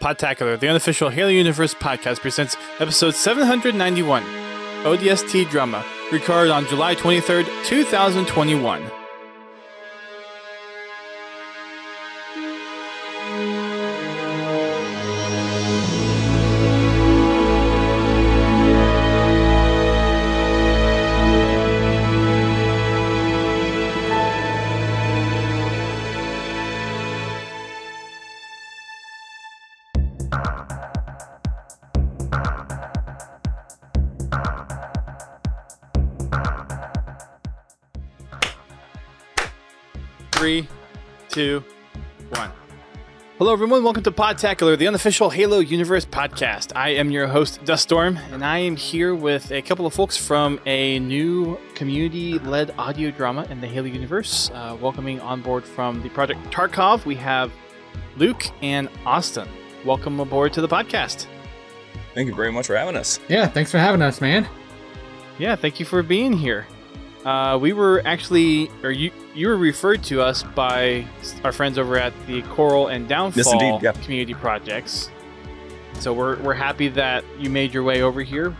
Podtacular, the unofficial Halo Universe podcast, presents episode 791, ODST Drama, recorded on July 23rd, 2021. Three, two, one. Hello, everyone. Welcome to Podtacular, the unofficial Halo Universe podcast. I am your host, Duststorm, and I am here with a couple of folks from a new community-led audio drama in the Halo Universe. Welcoming on board from the project Tarkov, we have Luke and Austin. Welcome aboard to the podcast. Thank you very much for having us. Yeah, thanks for having us, man. Yeah, thank you for being here. We were actually, or you were referred to us by our friends over at the Coral and Downfall community projects. So we're happy that you made your way over here.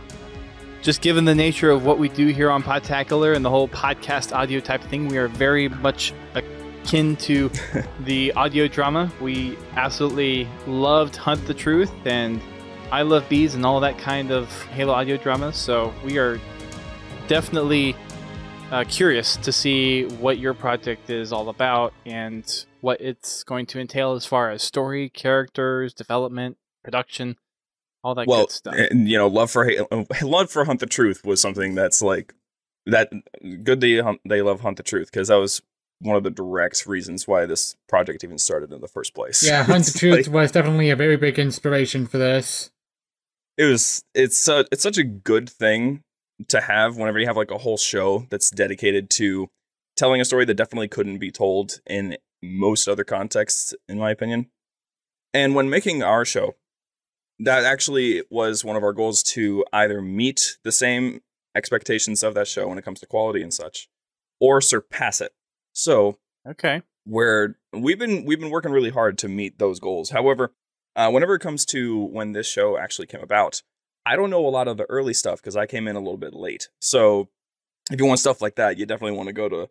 Just given the nature of what we do here on Podtacular and the whole podcast audio type thing, we are very much akin to the audio drama. We absolutely loved Hunt the Truth and I Love Bees and all that kind of Halo audio drama. So we are definitely curious to see what your project is all about and what it's going to entail as far as story, characters, development, production, all that good stuff. And, you know, love for Hunt the Truth was something that's like that. Good they love Hunt the Truth, because that was one of the direct reasons why this project even started in the first place. Yeah, Hunt the Truth was definitely a very big inspiration for this. It's such a good thing to have whenever you have like a whole show that's dedicated to telling a story that definitely couldn't be told in most other contexts, in my opinion. And when making our show, that actually was one of our goals, to either meet the same expectations of that show when it comes to quality and such, or surpass it. So, okay, where we've been working really hard to meet those goals. However, whenever it comes to when this show actually came about, I don't know a lot of the early stuff because I came in a little bit late. So if you want stuff like that, you definitely want to go to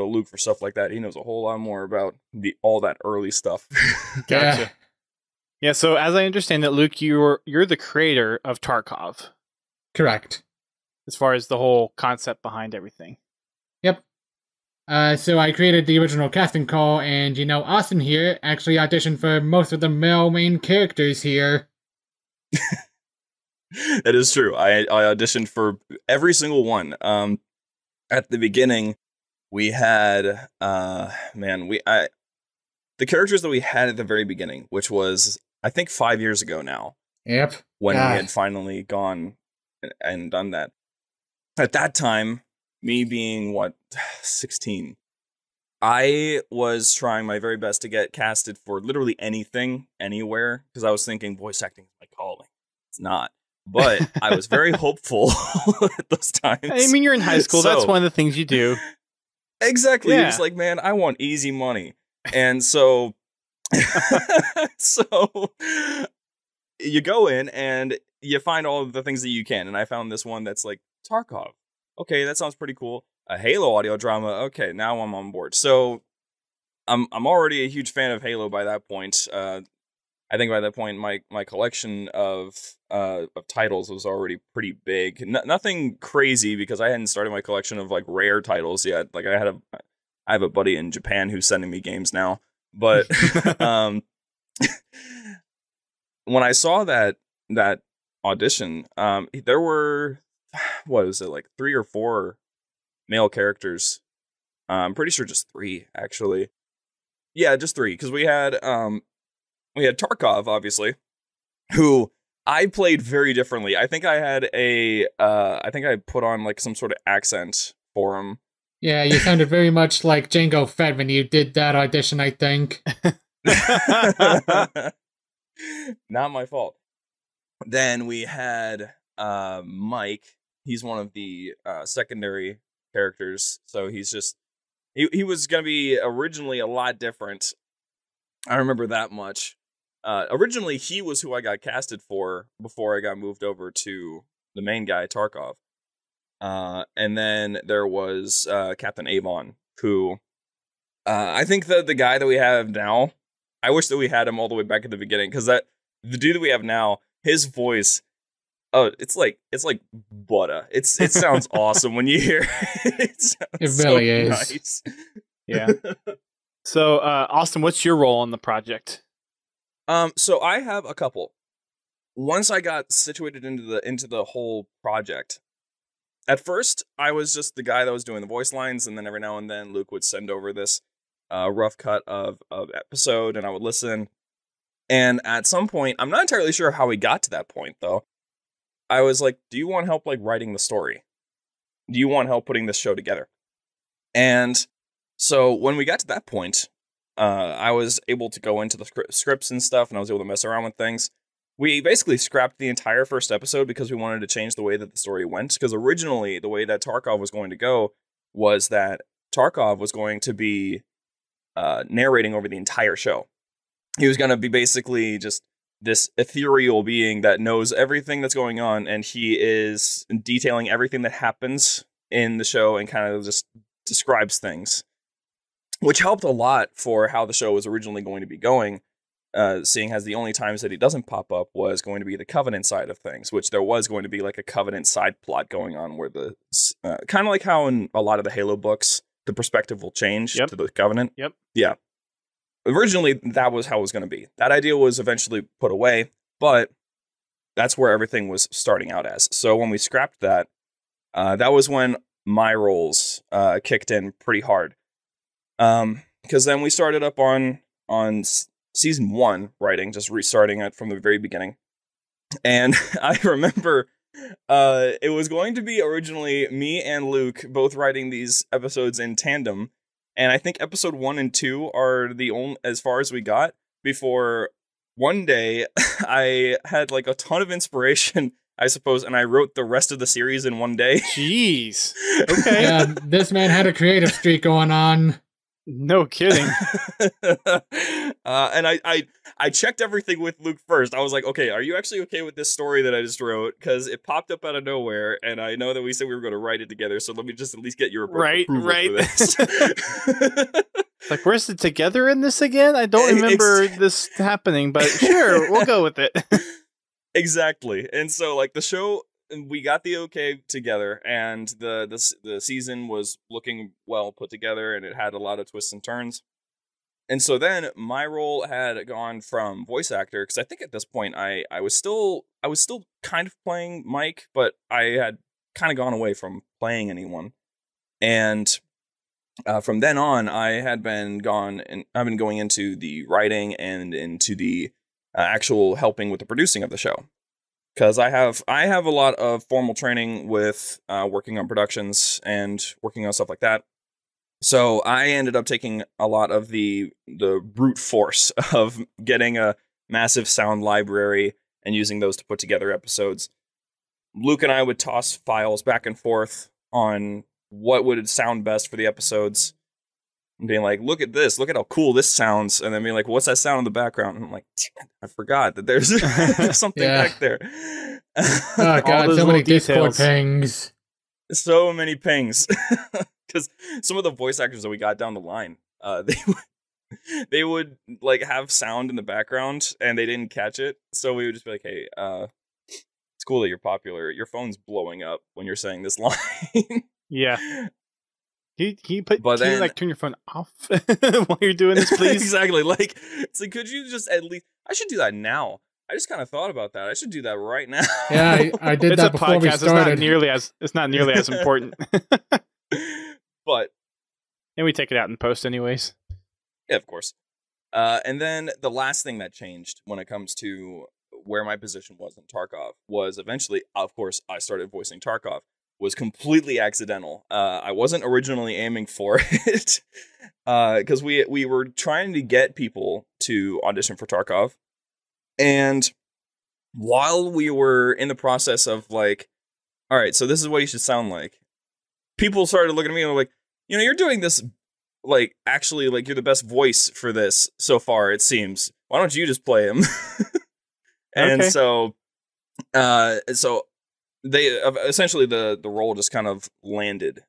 Luke for stuff like that. He knows a whole lot more about all that early stuff. Gotcha. Yeah, so as I understand it, Luke, you're the creator of Tarkov. Correct. As far as the whole concept behind everything. Yep. So I created the original casting call, and Austin here actually auditioned for most of the male main characters here. That is true. I auditioned for every single one. At the beginning, we had the characters that we had at the very beginning, which was I think 5 years ago now. Yep. When we had finally gone and done that. At that time, me being 16, I was trying my very best to get casted for literally anything, anywhere, because I was thinking voice acting is my calling. It's not. But I was very hopeful at those times. I mean, you're in high school. That's one of the things you do. Exactly. Yeah. You're just like, man, I want easy money. And so, you go in and you find all of the things that you can. And I found this one that's like Tarkov. Okay, that sounds pretty cool. A Halo audio drama. Okay, now I'm on board. So I'm already a huge fan of Halo by that point. I think by that point, my collection of titles was already pretty big. Nothing crazy, because I hadn't started my collection of like rare titles yet. Like I have a buddy in Japan who's sending me games now. But when I saw that audition, there were like 3 or 4 male characters. I'm pretty sure just 3 actually. Yeah, just 3, because we had Tarkov, obviously, who I played very differently. I think I had I think I put on like some sort of accent for him. Yeah, you sounded very much like Jango Fett when you did that audition, I think. Not my fault. Then we had Mike. He's one of the secondary characters, so he's just he was going to be originally a lot different. I remember that much. Originally, he was who I got casted for before I got moved over to the main guy, Tarkov. And then there was Captain Avon, who I think that the guy that we have now, I wish that we had him all the way back at the beginning, because the dude that we have now, his voice, it's like butter. It sounds awesome when you hear it. It really is. Nice. Yeah. So, Austin, what's your role on the project? So I have a couple. Once I got situated into the whole project, at first I was just the guy that was doing the voice lines, and then every now and then Luke would send over this rough cut of episode, and I would listen. And at some point, I'm not entirely sure how we got to that point, though. I was like, do you want help, like, writing the story? Do you want help putting this show together? And so when we got to that point, I was able to go into the scripts and stuff, and I was able to mess around with things. We basically scrapped the entire first episode because we wanted to change the way that the story went. Because originally, the way that Tarkov was going to go was that Tarkov was going to be narrating over the entire show. He was going to be basically just this ethereal being that knows everything that's going on, and he is detailing everything that happens in the show and kind of just describes things, which helped a lot for how the show was originally going to be going, seeing as the only times that he doesn't pop up was going to be the Covenant side of things, which there was going to be like a Covenant side plot going on where the kind of like how in a lot of the Halo books, the perspective will change to the Covenant. Yep. Yeah. Originally, that was how it was going to be. That idea was eventually put away, but that's where everything was starting out as. So when we scrapped that, that was when my roles kicked in pretty hard. Because then we started up on season 1 writing, just restarting it from the very beginning. And I remember it was going to be originally me and Luke both writing these episodes in tandem. And I think episode 1 and 2 are the only, as far as we got, before one day I had like a ton of inspiration, I suppose, and I wrote the rest of the series in one day. Jeez. Okay. Yeah, this man had a creative streak going on. No kidding. And I checked everything with Luke first. I was like, okay, are you actually okay with this story that I just wrote? Because it popped up out of nowhere, and I know that we said we were going to write it together, so let me just at least get your approval for this. Like, where's the together in this again? I don't remember this happening, but sure, we'll go with it. Exactly. And so, like, the show, we got the okay together, and the season was looking well put together, and it had a lot of twists and turns. And so then my role had gone from voice actor, because I think at this point I was still kind of playing Mike, but I had kind of gone away from playing anyone. And from then on, I've been going into the writing and into the actual helping with the producing of the show. Because I have a lot of formal training with working on productions and working on stuff like that. So I ended up taking a lot of the brute force of getting a massive sound library and using those to put together episodes. Luke and I would toss files back and forth on what would sound best for the episodes. And being like, look at this, look at how cool this sounds. And then being like, what's that sound in the background? And I'm like, I forgot that there's something back there. Oh god, so many Discord pings. So many pings. Because some of the voice actors that we got down the line, they would like have sound in the background and they didn't catch it. So we would just be like, hey, it's cool that you're popular. Your phone's blowing up when you're saying this line. Yeah. Can you like turn your phone off while you're doing this, please? Exactly. Like, it's like, could you just at least? I should do that now. I just kind of thought about that. I should do that right now. Yeah, I did that before we started. It's not nearly as important. But and we take it out in post, anyways. Yeah, of course. And then the last thing that changed when it comes to where my position was in Tarkov was eventually, of course, I started voicing Tarkov. Was completely accidental. I wasn't originally aiming for it because we were trying to get people to audition for Tarkov, and while we were in the process of like, all right, so this is what you should sound like, people started looking at me and were like, you're doing this like actually like you're the best voice for this so far, it seems. why don't you just play him? And so they essentially the role just kind of landed.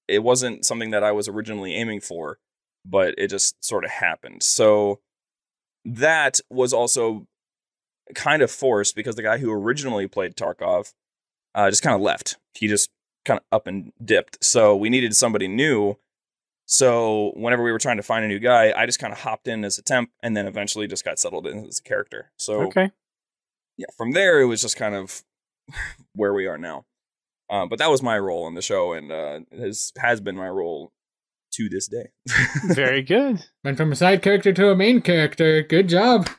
It wasn't something that I was originally aiming for, but it just sort of happened. So that was also kind of forced because the guy who originally played Tarkov just kind of left. He just kind of up and dipped. So we needed somebody new. So whenever we were trying to find a new guy, I just kind of hopped in as a temp and then eventually just got settled in as a character. So yeah, from there, it was just kind of where we are now. But that was my role in the show, and has been my role to this day. Very good. Went from a side character to a main character. Good job.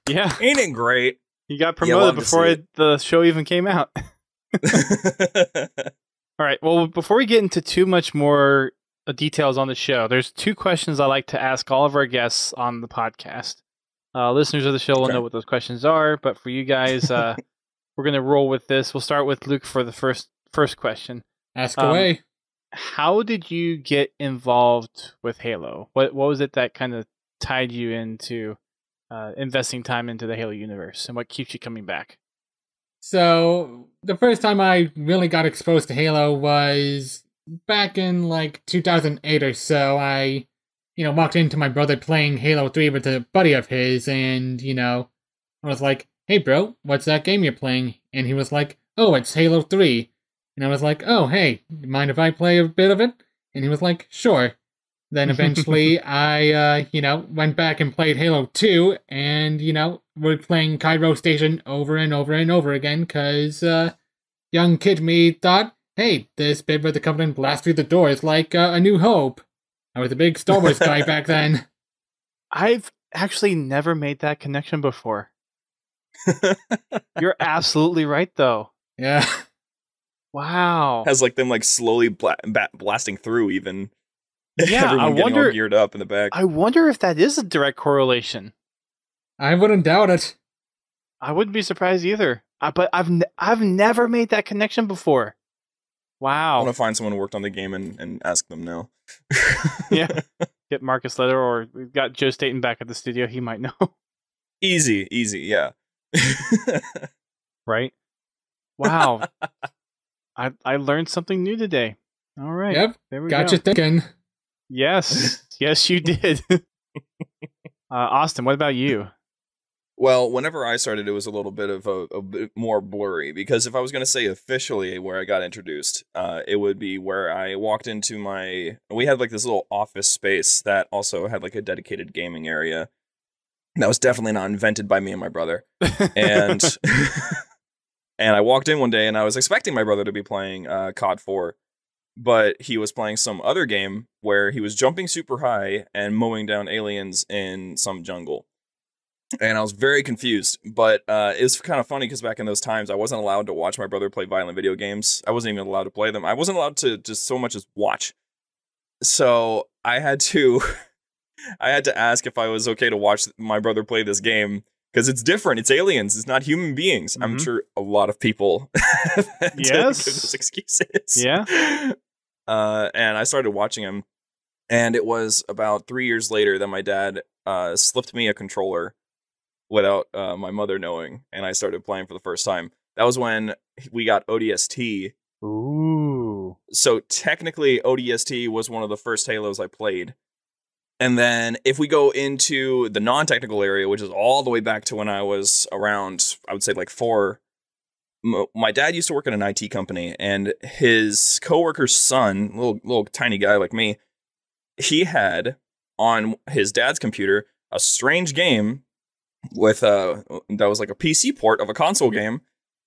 Yeah. Ain't it great? You got promoted before the show even came out. All right. Well, before we get into too much more details on the show, there's 2 questions I like to ask all of our guests on the podcast. Listeners of the show will know what those questions are, but for you guys, we're going to roll with this. We'll start with Luke for the first question. Ask away. How did you get involved with Halo? What was it that kind of tied you into investing time into the Halo universe, and what keeps you coming back? So, the first time I really got exposed to Halo was back in, 2008 or so. I, walked into my brother playing Halo 3 with a buddy of his, and, I was like, hey, bro, what's that game you're playing? And he was like, oh, it's Halo 3. And I was like, oh, hey, mind if I play a bit of it? And he was like, sure. Then eventually I, went back and played Halo 2, and, we're playing Cairo Station over and over and over again, because young kid me thought, hey, this bit where the Covenant blast through the door is like A New Hope. I was a big Star Wars guy back then. I've actually never made that connection before. You're absolutely right, though. Yeah. Wow. Has them slowly blasting through even. Yeah, everyone getting all geared up in the back. I wonder if that is a direct correlation. I wouldn't doubt it. I wouldn't be surprised either. But I've never made that connection before. Wow. I want to find someone who worked on the game and ask them now. Yeah. Get Marcus Leather, or we've got Joe Staten back at the studio. He might know. Easy, yeah. Right? Wow. I learned something new today. All right. Yep. There we Got you thinking. Yes. Yes, you did. Austin, what about you? Well, whenever I started, it was a little bit of a bit more blurry, because if I was going to say officially where I got introduced, it would be where I walked into we had this little office space that also had a dedicated gaming area. That was definitely not invented by me and my brother. And and I walked in one day and I was expecting my brother to be playing COD 4, but he was playing some other game where he was jumping super high and mowing down aliens in some jungle. And I was very confused, but it was kind of funny because back in those times, I wasn't allowed to watch my brother play violent video games. I wasn't even allowed to play them. I wasn't allowed to just so much as watch. So I had to ask if I was okay to watch my brother play this game, because it's different. It's aliens. It's not human beings. Mm-hmm. I'm sure a lot of people yes. give those excuses. Yeah. And I started watching him, and it was about 3 years later that my dad slipped me a controller without my mother knowing, and I started playing for the first time. That was when we got ODST. Ooh. So technically, ODST was one of the first Halos I played. And then if we go into the non-technical area, which is all the way back to when I was around, I would say 4, my dad used to work at an IT company, and his coworker's son, little tiny guy like me, he had on his dad's computer a strange game with that was a PC port of a console game,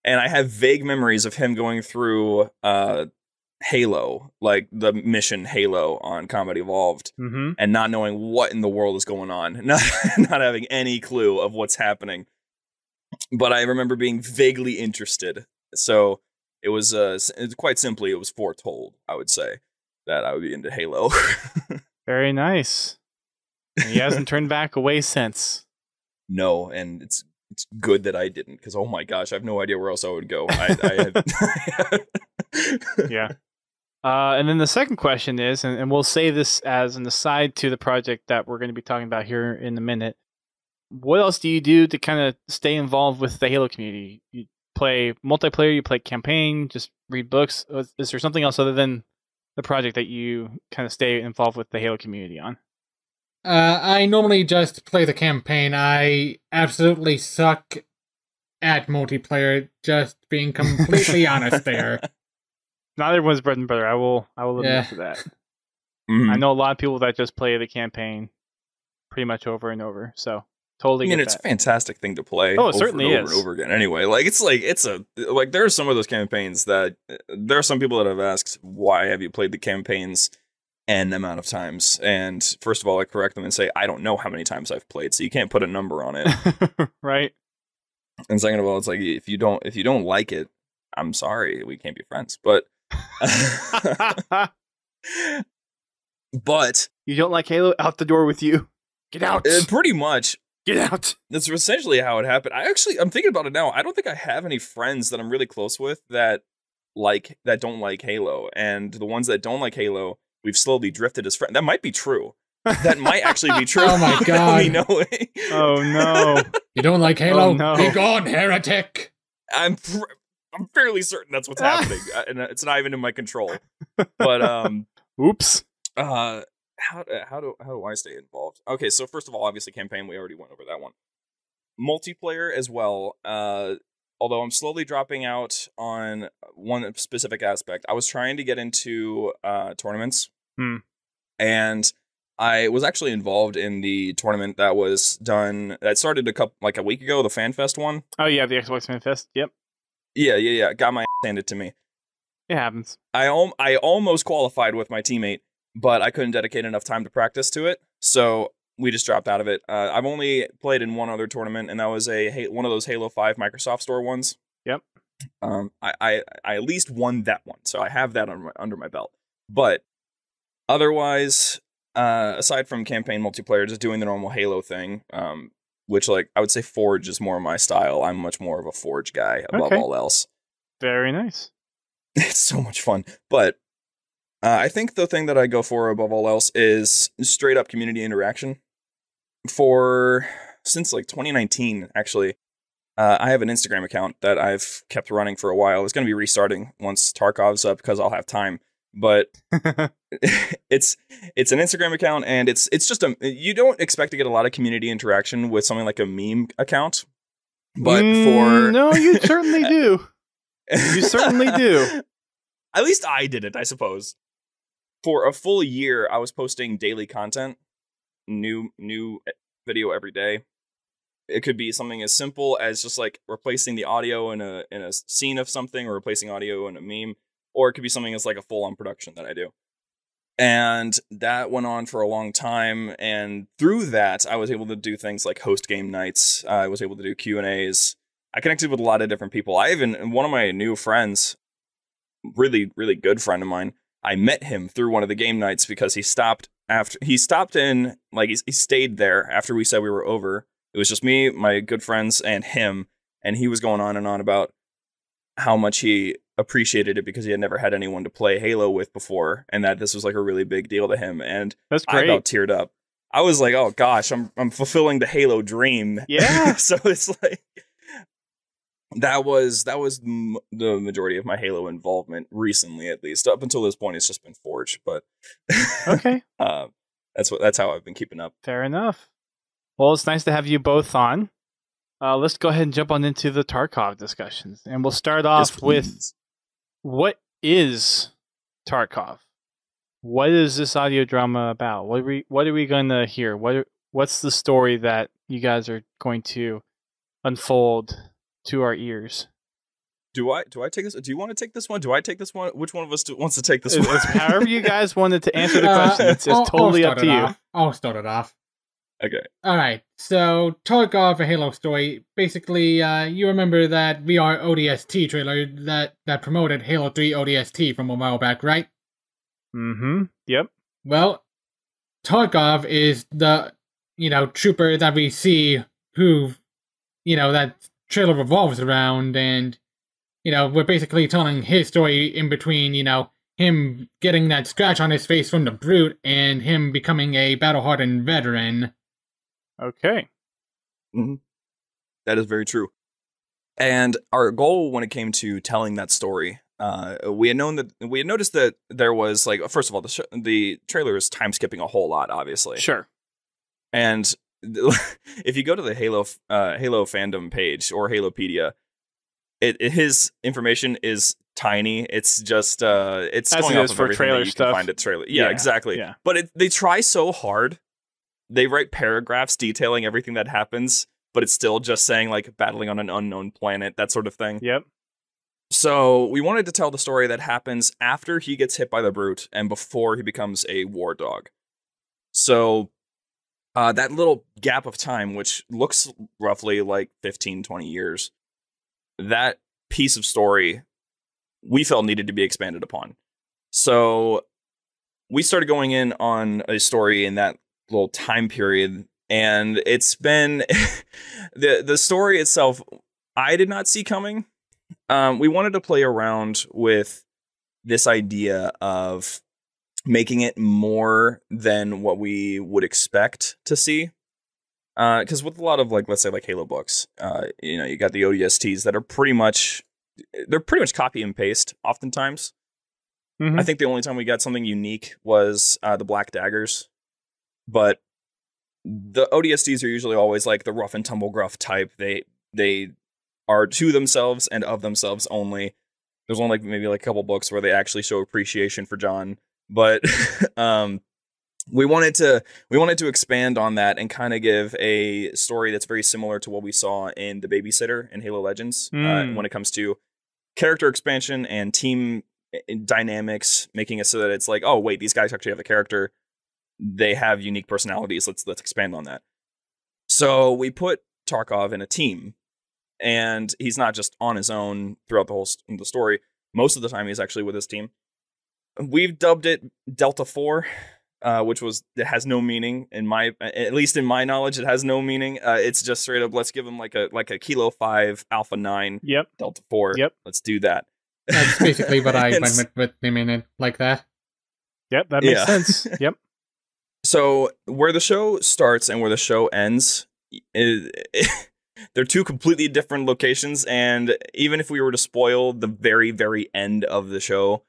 and I have vague memories of him going through Halo, the mission Halo on Combat Evolved, mm-hmm. and not knowing what in the world is going on, not having any clue of what's happening. But I remember being vaguely interested. So it was quite simply, it was foretold, I would say, that I would be into Halo. Very nice. He hasn't turned back away since. No, and it's good that I didn't, because oh my gosh, I have no idea where else I would go. Yeah. And then the second question is, and we'll say this as an aside to the project that we're going to be talking about here in a minute, what else do you do to kind of stay involved with the Halo community? You play multiplayer, you play campaign, just read books. Is there something else other than the project that you kind of stay involved with the Halo community on? I normally just play the campaign. I absolutely suck at multiplayer, just being completely honest there. Not everyone's bread and butter. I will admit to that. I know a lot of people that just play the campaign pretty much over and over, so totally get it's that. a fantastic thing to play. Oh, it certainly is. Over and over again. Anyway, there are some of those campaigns that there are some people that have asked, why have you played the campaigns N amount of times? And first of all, I correct them and say, I don't know how many times I've played, so you can't put a number on it. Right. And second of all, it's like, if you don't like it, I'm sorry, we can't be friends. But but you don't like Halo? Out the door with you. Get out. Pretty much. Get out. That's essentially how it happened. I'm thinking about it now. I don't think I have any friends that I'm really close with that don't like Halo. And the ones that don't like Halo, we've slowly drifted as friends. That might be true. That might actually be true. Oh my god. Oh no. You don't like Halo? Oh, no. Be gone, heretic. I'm fairly certain that's what's happening. And it's not even in my control. But oops. How do I stay involved? Okay, so first of all, obviously campaign, we already went over that one. Multiplayer as well. Although I'm slowly dropping out on one specific aspect. I was trying to get into tournaments. And I was actually involved in the tournament that was done. That started a week ago, the FanFest one. Oh yeah, the Xbox FanFest. Yep. Yeah. Got my ass handed to me. It happens. I almost qualified with my teammate, but I couldn't dedicate enough time to practice to it, so we just dropped out of it. I've only played in one other tournament, and that was one of those Halo 5 Microsoft Store ones. Yep. I at least won that one, so I have that under my belt. But otherwise, aside from campaign multiplayer, just doing the normal Halo thing, which I would say Forge is more my style. I'm much more of a Forge guy above all else. Very nice. It's so much fun, but I think the thing that I go for above all else is straight up community interaction. Since 2019, actually, I have an Instagram account that I've kept running for a while. It's going to be restarting once Tarkov's up because I'll have time. But it's an Instagram account, and it's just you don't expect to get a lot of community interaction with something like a meme account. But no, you certainly do. You certainly do. At least I did it, I suppose. For a full year, I was posting daily content, new video every day. It could be something as simple as just replacing the audio in a scene of something, or replacing audio in a meme, or it could be something that's a full-on production that I do. And that went on for a long time, and through that, I was able to do things like host game nights. I was able to do Q&As. I connected with a lot of different people. One of my new friends, really, really good friend of mine, I met him through one of the game nights because he stayed there after we said we were over. It was just me, my good friends, and him, and he was going on and on about how much he appreciated it because he had never had anyone to play Halo with before, and that this was a really big deal to him. And that's great. I about teared up. I was like, oh gosh, I'm fulfilling the Halo dream. Yeah. So it's that was the majority of my Halo involvement recently, at least. Up until this point, it's just been Forge, but okay. That's how I've been keeping up. Fair enough. Well, it's nice to have you both on. Let's go ahead and jump on into the Tarkov discussions, and we'll start off with what is Tarkov? What is this audio drama about? What are we going to hear? What's the story that you guys are going to unfold to our ears? Do I take this? Do you want to take this one? Do I take this one? Which one of us wants to take this one? It's however you guys wanted to answer the question. It's totally up to you. I'll start it off. Okay. Alright, so Tarkov, a Halo story. Basically, you remember that VR ODST trailer that promoted Halo 3 ODST from a while back, right? Mm-hmm. Yep. Well, Tarkov is the, trooper that we see who, that trailer revolves around, and, we're basically telling his story in between, him getting that scratch on his face from the Brute and him becoming a battle-hardened veteran. Okay. Mm-hmm. That is very true. And our goal when it came to telling that story, we had noticed that there was like, first of all, the trailer is time skipping a whole lot, obviously. Sure. And if you go to the Halo fandom page or Halopedia, his information is tiny. It's just it's as going it off is of for everything trailer that you stuff. can find at trailer. Yeah, exactly. Yeah. But they try so hard. They write paragraphs detailing everything that happens, but it's still just saying like battling on an unknown planet, that sort of thing. Yep. So we wanted to tell the story that happens after he gets hit by the brute and before he becomes a war dog. So that little gap of time, which looks roughly like 15, 20 years, that piece of story we felt needed to be expanded upon. So we started going in on a story in that little time period, and it's been the story itself I did not see coming. We wanted to play around with this idea of making it more than what we would expect to see. Because with a lot of, like, let's say, like Halo books, you got the ODSTs that are pretty much copy and paste oftentimes. Mm-hmm. I think the only time we got something unique was the Black Daggers. But the ODSTs are usually always like the rough and tumble gruff type. They are to themselves and of themselves only. There's only maybe a couple books where they actually show appreciation for John, but we wanted to expand on that and kind of give a story that's very similar to what we saw in The Babysitter in Halo Legends when it comes to character expansion and team dynamics, making it so that it's like, oh wait, these guys actually have a character. They have unique personalities. Let's expand on that. So we put Tarkov in a team, and he's not just on his own throughout the story. Most of the time, he's actually with his team. We've dubbed it Delta 4, which it has no meaning at least in my knowledge. It has no meaning. It's just straight up, let's give him like a Kilo 5 Alpha 9. Yep. Delta 4. Yep. Let's do that. That's basically what I went with him in it, like that. Yep, that makes sense. Yep. So where the show starts and where the show ends, they're two completely different locations. And even if we were to spoil the very, very end of the show,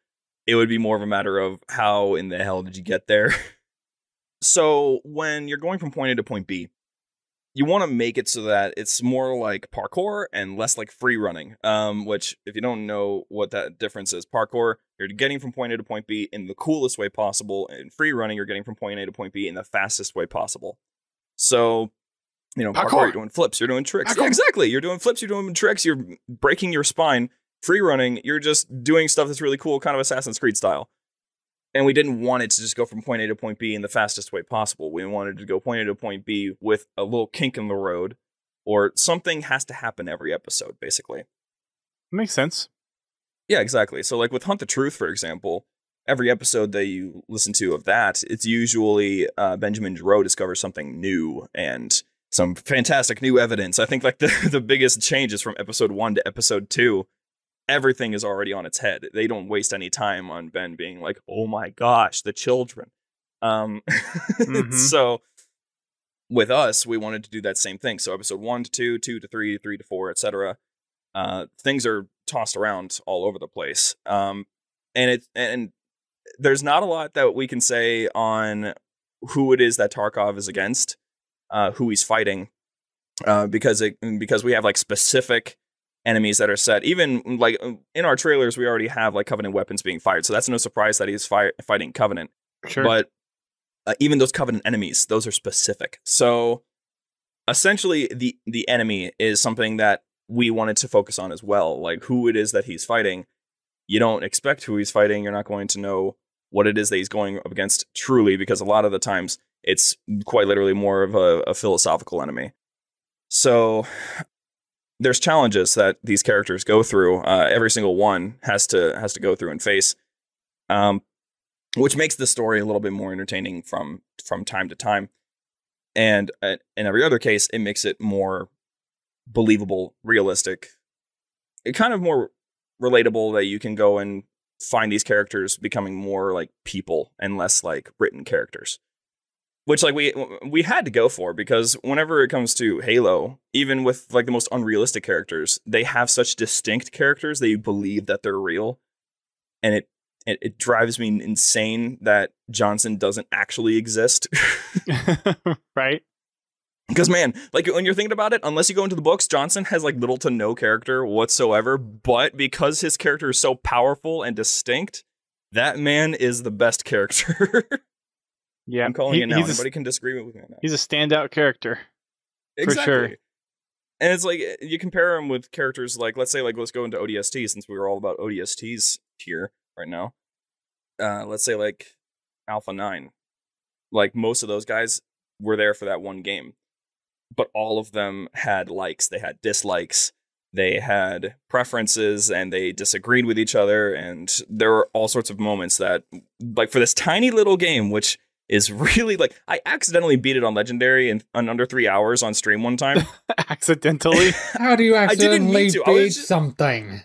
it would be more of a matter of how in the hell did you get there? So when you're going from point A to point B, you want to make it so that it's more like parkour and less like free running. Which, if you don't know what that difference is, parkour, you're getting from point A to point B in the coolest way possible, and free running, you're getting from point A to point B in the fastest way possible. So, parkour, you're doing flips, you're doing tricks. Yeah, exactly. You're doing flips, you're doing tricks, you're breaking your spine. Free running, you're just doing stuff that's really cool, kind of Assassin's Creed style. And we didn't want it to just go from point A to point B in the fastest way possible. We wanted to go point A to point B with a little kink in the road, or something has to happen every episode, basically. Makes sense. Yeah, exactly. So like with Hunt the Truth, for example, every episode that you listen to of that, it's usually Benjamin Giroux discovers something new and some fantastic new evidence. I think like the biggest change is from episode 1 to episode 2. Everything is already on its head. They don't waste any time on Ben being like, oh my gosh, the children. Mm-hmm. So with us, we wanted to do that same thing. So episode 1 to 2, 2 to 3, 3 to 4, etc. Things are tossed around all over the place. And there's not a lot that we can say on who it is that Tarkov is against, who he's fighting, because we have like specific enemies that are set. Even like in our trailers, we already have like Covenant weapons being fired, so that's no surprise that he's fighting Covenant. Sure. But even those Covenant enemies, those are specific. So essentially, the enemy is something that we wanted to focus on as well, like who it is that he's fighting. You don't expect who he's fighting. You're not going to know what it is that he's going up against truly, because a lot of the times it's quite literally more of a philosophical enemy. So there's challenges that these characters go through. Every single one has to go through and face, which makes the story a little bit more entertaining from time to time. And in every other case, it makes it more believable, realistic, it kind of more relatable, that you can go and find these characters becoming more like people and less like written characters. which like we had to go for, because whenever it comes to Halo, even with like the most unrealistic characters, they have such distinct characters that you believe that they're real, and it drives me insane that Johnson doesn't actually exist. Right? Because, man, like, when you're thinking about it, unless you go into the books, Johnson has, like, little to no character whatsoever. But because his character is so powerful and distinct, that man is the best character. Yeah. I'm calling it now. Anybody can disagree with me on that. He's a standout character. Exactly. For sure. And it's like, you compare him with characters like, let's say, like, let's go into ODST, since we were all about ODSTs here right now. Let's say, like, Alpha 9. Like, most of those guys were there for that one game. But all of them had likes, they had dislikes, they had preferences, and they disagreed with each other. And there were all sorts of moments that, like, for this tiny little game, which is really, like, I accidentally beat it on Legendary in under 3 hours on stream one time. Accidentally? How do you accidentally beat something?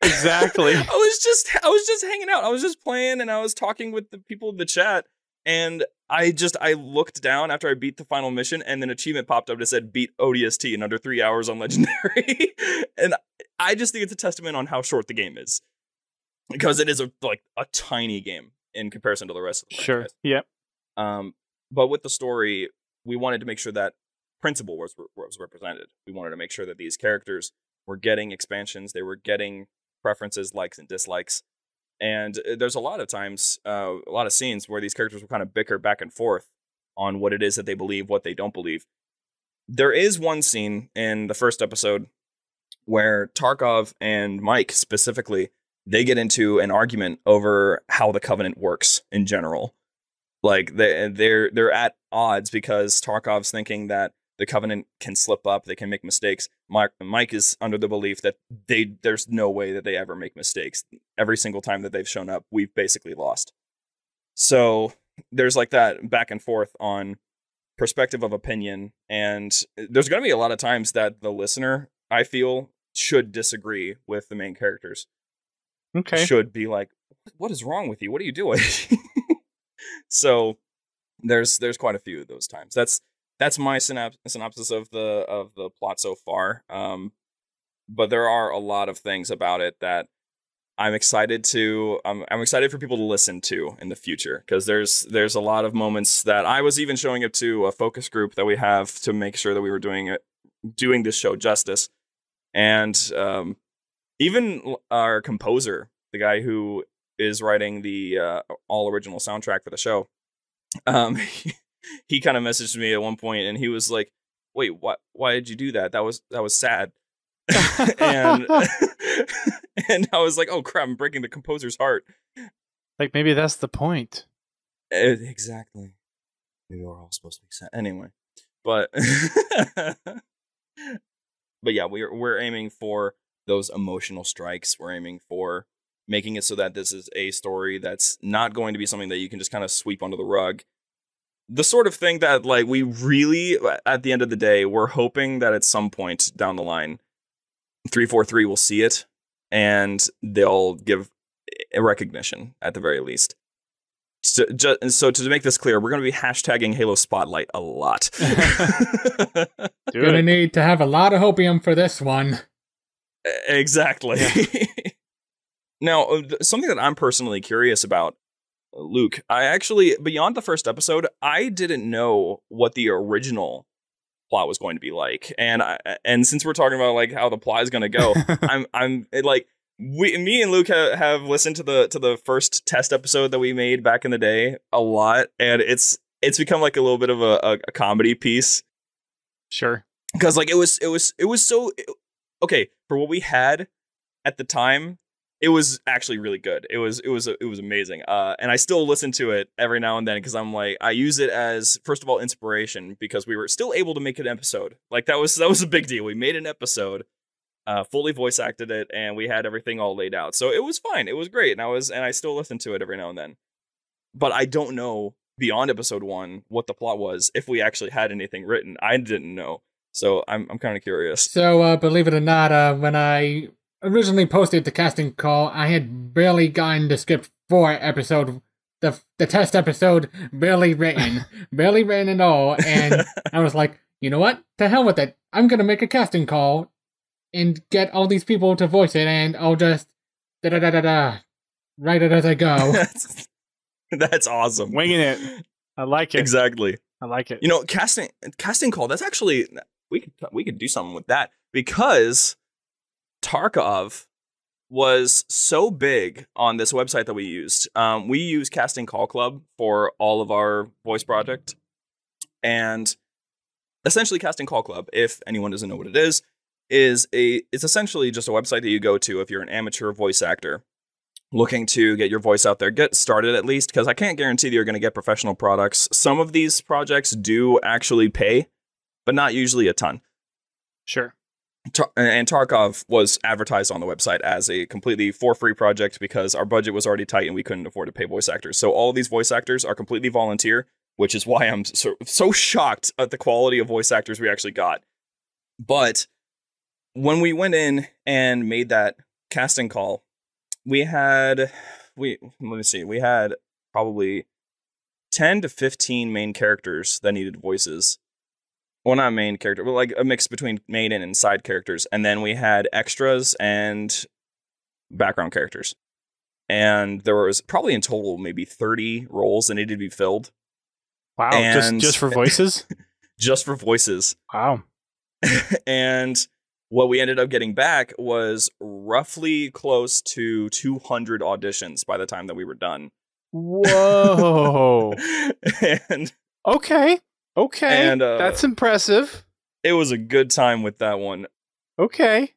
Exactly. I was just hanging out. I was just playing, and I was talking with the people in the chat. And I looked down after I beat the final mission, and then an achievement popped up that said beat ODST in under 3 hours on Legendary. And I just think it's a testament on how short the game is, because it is a tiny game in comparison to the rest of the franchise. Yep. But with the story, we wanted to make sure that principle was represented. We wanted to make sure that these characters were getting expansions, they were getting preferences, likes and dislikes. And there's a lot of times, a lot of scenes where these characters will kind of bicker back and forth on what it is that they believe, what they don't believe. There is one scene in the first episode where Tarkov and Mike specifically, they get into an argument over how the Covenant works in general. Like they're at odds because Tarkov's thinking that the Covenant can slip up, they can make mistakes. Mike is under the belief that there's no way that they ever make mistakes. Every single time that they've shown up, we've basically lost. So there's like that back and forth on perspective of opinion, and there's going to be a lot of times that the listener, I feel, should disagree with the main characters. Okay. Should be like, what is wrong with you? What are you doing? So there's quite a few of those times. That's my synopsis of the plot so far. But there are a lot of things about it that I'm excited to. I'm excited for people to listen to in the future, because there's a lot of moments that I was even showing it to a focus group that we have to make sure that we were doing this show justice. And even our composer, the guy who is writing the all original soundtrack for the show, he kind of messaged me at one point, and he was like, "Wait, why did you do that? That was sad." and and I was like, "Oh crap, I'm breaking the composer's heart." Like, maybe that's the point. Exactly. Maybe we're all supposed to be sad anyway. But but yeah, we're aiming for those emotional strikes. We're aiming for making it so that this is a story that's not going to be something that you can just kind of sweep under the rug. The sort of thing that, like, we really, at the end of the day, we're hoping that at some point down the line, 343 will see it, and they'll give a recognition, at the very least. So to make this clear, we're going to be hashtagging Halo Spotlight a lot. Gonna need to have a lot of hopium for this one. Exactly. Yeah. Now, something that I'm personally curious about, Luke, I actually, beyond the first episode, I didn't know what the original plot was going to be like. And since we're talking about like how the plot is going to go, me and Luke have listened to the first test episode that we made back in the day a lot, and it's become like a little bit of a comedy piece. Sure. Because like it was so okay for what we had at the time. It was actually really good. It was amazing. And I still listen to it every now and then, because I'm like, I use it as, first of all, inspiration, because we were still able to make an episode. Like that was a big deal. We made an episode, fully voice acted it, and we had everything all laid out. So it was fine. It was great. And I still listen to it every now and then. But I don't know beyond episode 1 what the plot was, if we actually had anything written. I didn't know. So I'm kind of curious. So believe it or not, when I originally posted the casting call, I had barely gotten the script for episode the test episode barely written at all, and I was like, you know what? To hell with it. I'm gonna make a casting call and get all these people to voice it, and I'll just write it as I go. That's awesome. Winging it. I like it. Exactly. I like it. You know, casting call, that's actually, we could do something with that, because Tarkov was so big on this website that we used. We use Casting Call Club for all of our voice project. And essentially Casting Call Club, if anyone doesn't know what it is it's essentially just a website that you go to if you're an amateur voice actor looking to get your voice out there, get started at least, because I can't guarantee that you're going to get professional products. Some of these projects do actually pay, but not usually a ton. Sure. And Tarkov was advertised on the website as a completely for free project because our budget was already tight and we couldn't afford to pay voice actors. So all of these voice actors are completely volunteer, which is why I'm so shocked at the quality of voice actors we actually got. But when we went in and made that casting call, we had probably 10 to 15 main characters that needed voices. Well, not main character, but like a mix between main and side characters. And then we had extras and background characters. And there was probably in total maybe 30 roles that needed to be filled. Wow, and just for voices? Just for voices. Wow. And what we ended up getting back was roughly close to 200 auditions by the time that we were done. Whoa. And okay, and that's impressive. It was a good time with that one. Okay.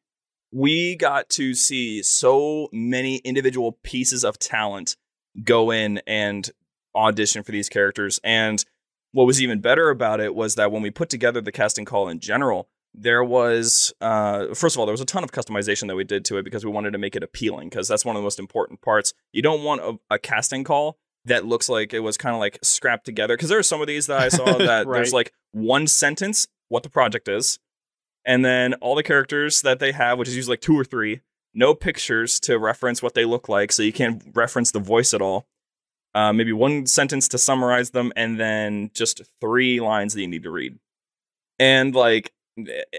We got to see so many individual pieces of talent go in and audition for these characters. And what was even better about it was that when we put together the casting call in general, there was, first of all, there was a ton of customization that we did to it because we wanted to make it appealing, because that's one of the most important parts. You don't want a casting call that looks like it was kind of like scrapped together, because there are some of these that I saw that right. There's like one sentence, what the project is, and then all the characters that they have, which is usually like 2 or 3, no pictures to reference what they look like, so you can't reference the voice at all. Maybe one sentence to summarize them, and then just 3 lines that you need to read. And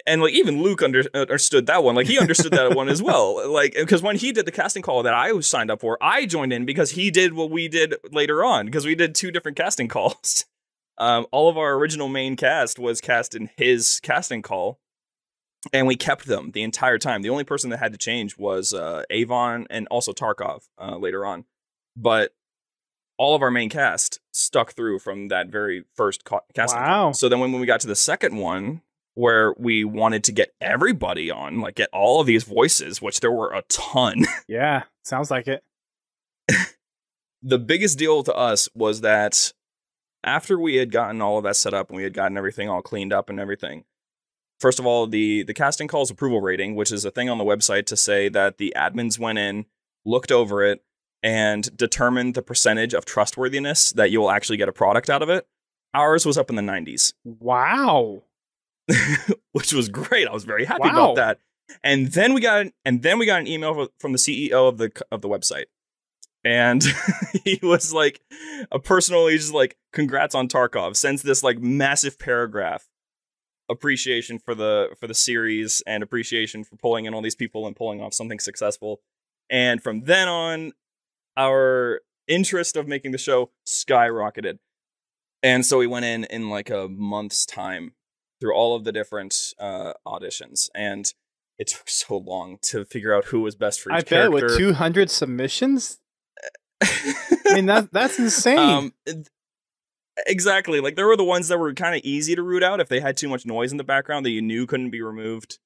even Luke understood that one. Like, he understood that one as well. Like, because when he did the casting call that I was signed up for, I joined in because he did what we did later on, because we did 2 different casting calls. All of our original main cast was cast in his casting call, and we kept them the entire time. The only person that had to change was Avon and also Tarkov later on. But all of our main cast stuck through from that very first casting call. So then when we got to the second one, where we wanted to get everybody on, like get all of these voices, which there were a ton. Yeah, sounds like it. The biggest deal to us was that after we had gotten all of that set up and we had gotten everything all cleaned up and everything, first of all, the casting call's approval rating, which is a thing on the website to say that the admins went in, looked over it, and determined the percentage of trustworthiness that you will actually get a product out of it. Ours was up in the 90s. Wow. Which was great. I was very happy about that. And then we got an email from the CEO of the website, and he was like, he's just like, congrats on Tarkov. Sends this like massive paragraph, appreciation for the series and appreciation for pulling in all these people and pulling off something successful. And from then on, our interest of making the show skyrocketed. And so we went in like a month's time through all of the different auditions, and it took so long to figure out who was best for each character. I bet with 200 submissions? I mean, that's insane. Exactly. Like, there were the ones that were kind of easy to root out if they had too much noise in the background that you knew couldn't be removed.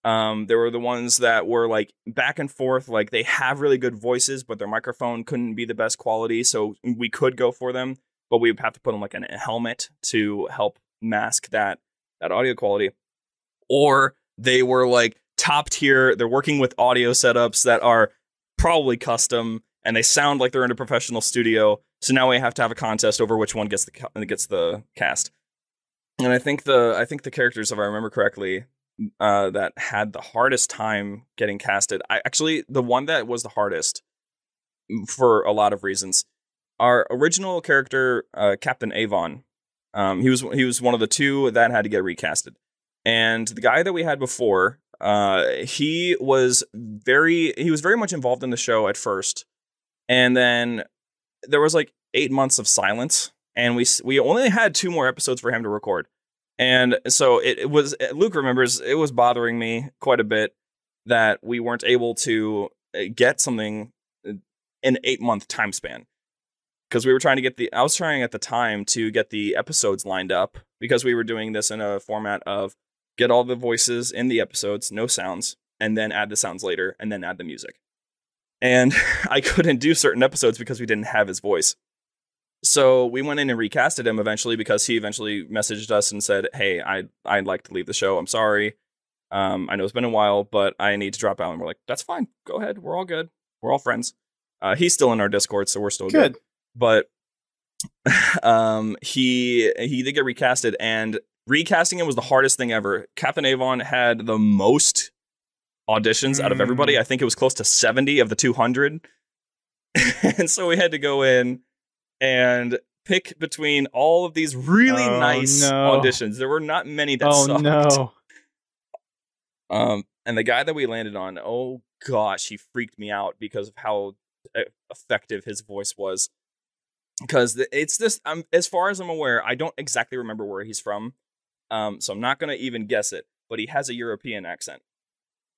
There were the ones that were like back and forth, like they have really good voices, but their microphone couldn't be the best quality, so we could go for them, but we would have to put them like in a helmet to help mask that audio quality. Or they were like top tier, they're working with audio setups that are probably custom and they sound like they're in a professional studio, so now we have to have a contest over which one gets the cast. And I think the characters, if I remember correctly, that had the hardest time getting casted, the one that was the hardest for a lot of reasons our original character, Captain Avon, he was one of the two that had to get recasted. And the guy that we had before, he was very much involved in the show at first. And then there was like 8 months of silence, and we only had 2 more episodes for him to record. And so it was, Luke remembers, it was bothering me quite a bit that we weren't able to get something in an 8-month time span. Because we were trying to get I was trying at the time to get the episodes lined up, because we were doing this in a format of get all the voices in the episodes, no sounds, and then add the sounds later, and then add the music. And I couldn't do certain episodes because we didn't have his voice. So we went in and recasted him eventually, because he eventually messaged us and said, hey, I'd like to leave the show. I'm sorry. I know it's been a while, but I need to drop out. And we're like, that's fine. Go ahead. We're all good. We're all friends. He's still in our Discord, so we're still good. But he did get recasted, and recasting him was the hardest thing ever. Captain Avon had the most auditions out of everybody. I think it was close to 70 of the 200. And so we had to go in and pick between all of these really nice auditions. There were not many that sucked. And the guy that we landed on, oh gosh, he freaked me out because of how effective his voice was. Because it's this, as far as I'm aware, I don't exactly remember where he's from. So I'm not going to even guess it, but he has a European accent.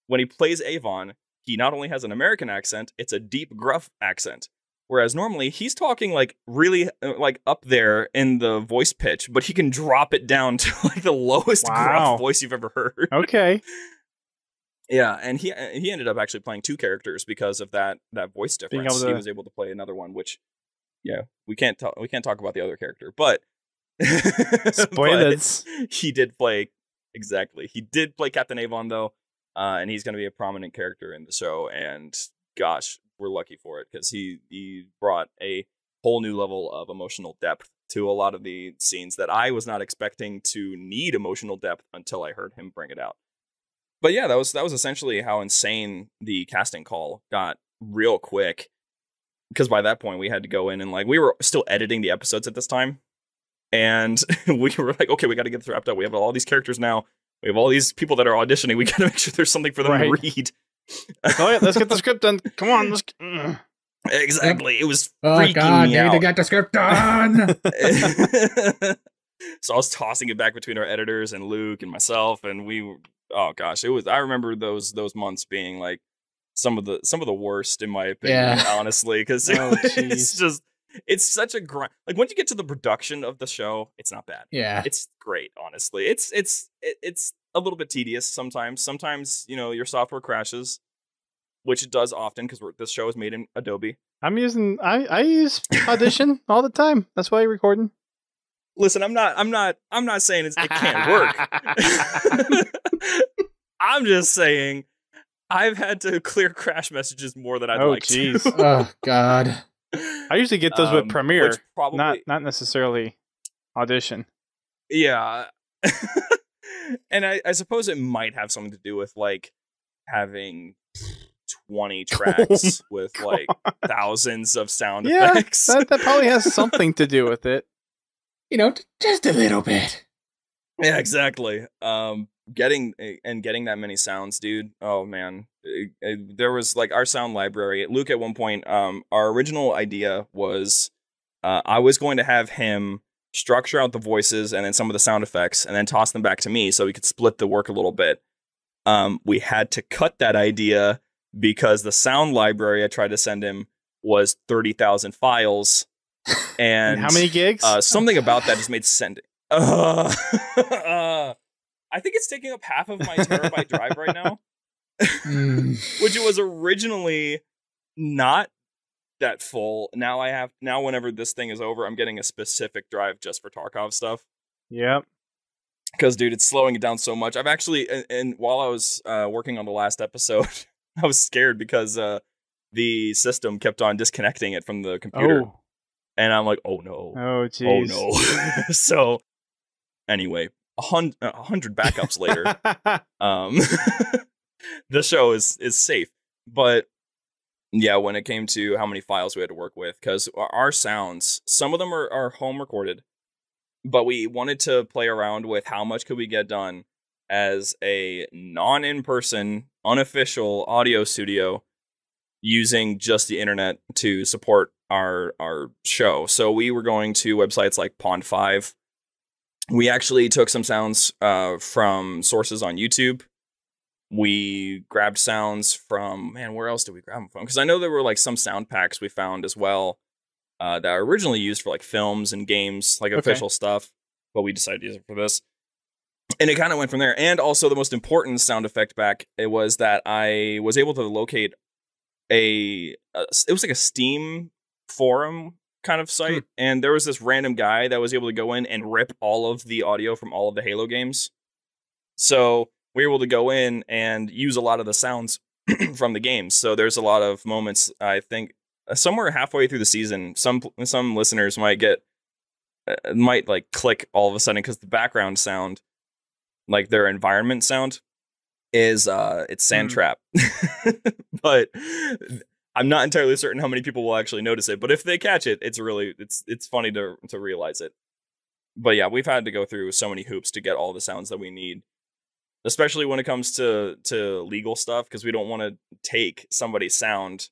When he plays Avon, he not only has an American accent, it's a deep, gruff accent. Whereas normally he's talking like really like up there in the voice pitch, but he can drop it down to like the lowest gruff voice you've ever heard. Okay. Yeah, and he ended up actually playing 2 characters because of that voice difference. He was able to play another one, which we can't talk about the other character, but spoilers. But he did play Captain Avon though, and he's going to be a prominent character in the show. And gosh, we're lucky for it, because he brought a whole new level of emotional depth to a lot of the scenes that I was not expecting to need emotional depth until I heard him bring it out. But yeah, that was essentially how insane the casting call got real quick. Because by that point we had to go in and we were still editing the episodes at this time. And we were like, okay, we got to get this wrapped up. We have all these characters now. We have all these people that are auditioning. We got to make sure there's something for them to read. Oh yeah, let's get the script done. Come on, Exactly. It was freaking me out. Need to get the script done. So I was tossing it back between our editors and Luke and myself, and oh gosh, it was. I remember those months being like some of the worst in my opinion, honestly, because it's such a grind. Like once you get to the production of the show, it's not bad. Yeah, it's great. Honestly, it's a little bit tedious sometimes. Sometimes your software crashes, which it does often because this show is made in Adobe. I use Audition all the time. That's why I'm recording. Listen, I'm not saying it can't work. I'm just saying I've had to clear crash messages more than I'd like to. Oh God. I usually get those with Premiere, not necessarily Audition. Yeah. And I suppose it might have something to do with having 20 tracks with thousands of sound effects. That probably has something to do with it. Just a little bit. Yeah, exactly. Getting that many sounds, dude. Oh man, there was our sound library. Luke, at one point, our original idea was, I was going to have him structure out the voices and then some of the sound effects, and then toss them back to me so we could split the work a little bit. We had to cut that idea because the sound library I tried to send him was 30,000 files. And how many gigs? Something about that just made sending. I think it's taking up half of my terabyte drive right now, which it was originally not that full. Now whenever this thing is over, I'm getting a specific drive just for Tarkov stuff. Yep. Because, dude, it's slowing it down so much. I've actually, and while I was working on the last episode, I was scared because the system kept on disconnecting it from the computer. Oh. And I'm like, oh no. Oh, jeez. Oh no. So, anyway, 100 backups later, the show is safe. But Yeah, when it came to how many files we had to work with, because our sounds, some of them are home recorded, but we wanted to play around with how much could we get done as a non-in-person, unofficial audio studio using just the internet to support our show. So we were going to websites like Pond5. We actually took some sounds from sources on YouTube. We grabbed sounds from, man, where else did we grab them from? Because I know there were like some sound packs we found as well that are originally used for like films and games, like official stuff, but we decided to use it for this. And it kind of went from there. And also the most important sound effect back, it was that I was able to locate it was like a Steam forum kind of site. And there was this random guy that was able to go in and rip all of the audio from all of the Halo games. So we were able to go in and use a lot of the sounds from the games. So there's a lot of moments, I think, somewhere halfway through the season, some listeners might like click all of a sudden because the background sound, like their environment sound, is it's Sand Trap. But I'm not entirely certain how many people will actually notice it. But if they catch it, it's really it's funny to realize it. But yeah, we've had to go through so many hoops to get all the sounds that we need. Especially when it comes to legal stuff, because we don't want to take somebody's sound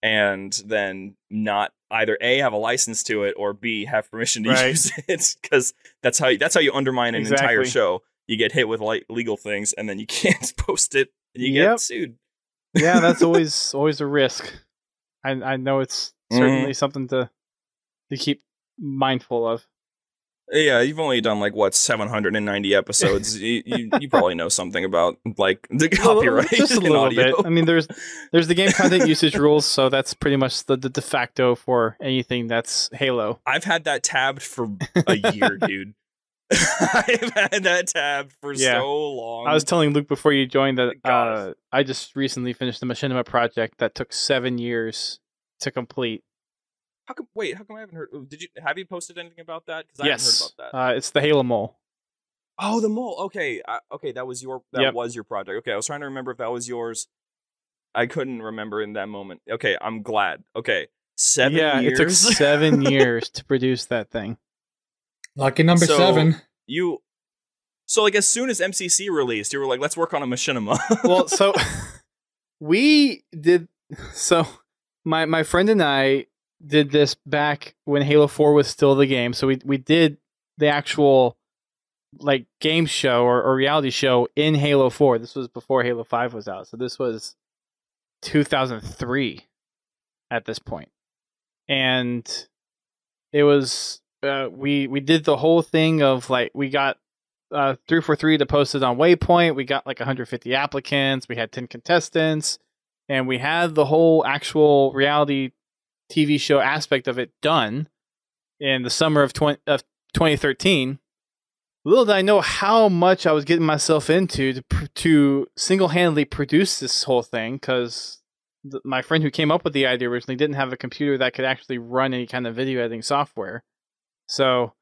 and then not either A, have a license to it, or B, have permission to use it. Because that's how you undermine an entire show. You get hit with legal things, and then you can't post it, and you get sued. Yeah, that's always a risk. I know it's certainly something to keep mindful of. Yeah, you've only done 790 episodes. you probably know something about the copyright. Just a little bit. I mean, there's the game content usage rules, so that's pretty much the de facto for anything that's Halo. I've had that tabbed for a year, dude. I've had that tabbed for so long. I was telling Luke before you joined that I just recently finished the Machinima project that took 7 years to complete. How come I haven't heard? Have you posted anything about that? Because I haven't heard about that. It's the Halo mole. Oh, the mole. Okay, that was your project. Okay, I was trying to remember if that was yours. I couldn't remember in that moment. Okay, I'm glad. Okay, 7 years. Yeah, it took 7 years to produce that thing. Lucky number 7. So as soon as MCC released, you were like, let's work on a machinima. Well, so we did. So my friend and I did this back when Halo 4 was still the game. So we did the actual game show or reality show in Halo 4. This was before Halo 5 was out. So this was 2003 at this point. And it was we did the whole thing of we got 343 to post it on Waypoint. We got 150 applicants. We had 10 contestants, and we had the whole actual reality TV show aspect of it done in the summer of 2013. Little did I know how much I was getting myself into to single-handedly produce this whole thing, because my friend who came up with the idea originally didn't have a computer that could actually run any kind of video editing software. So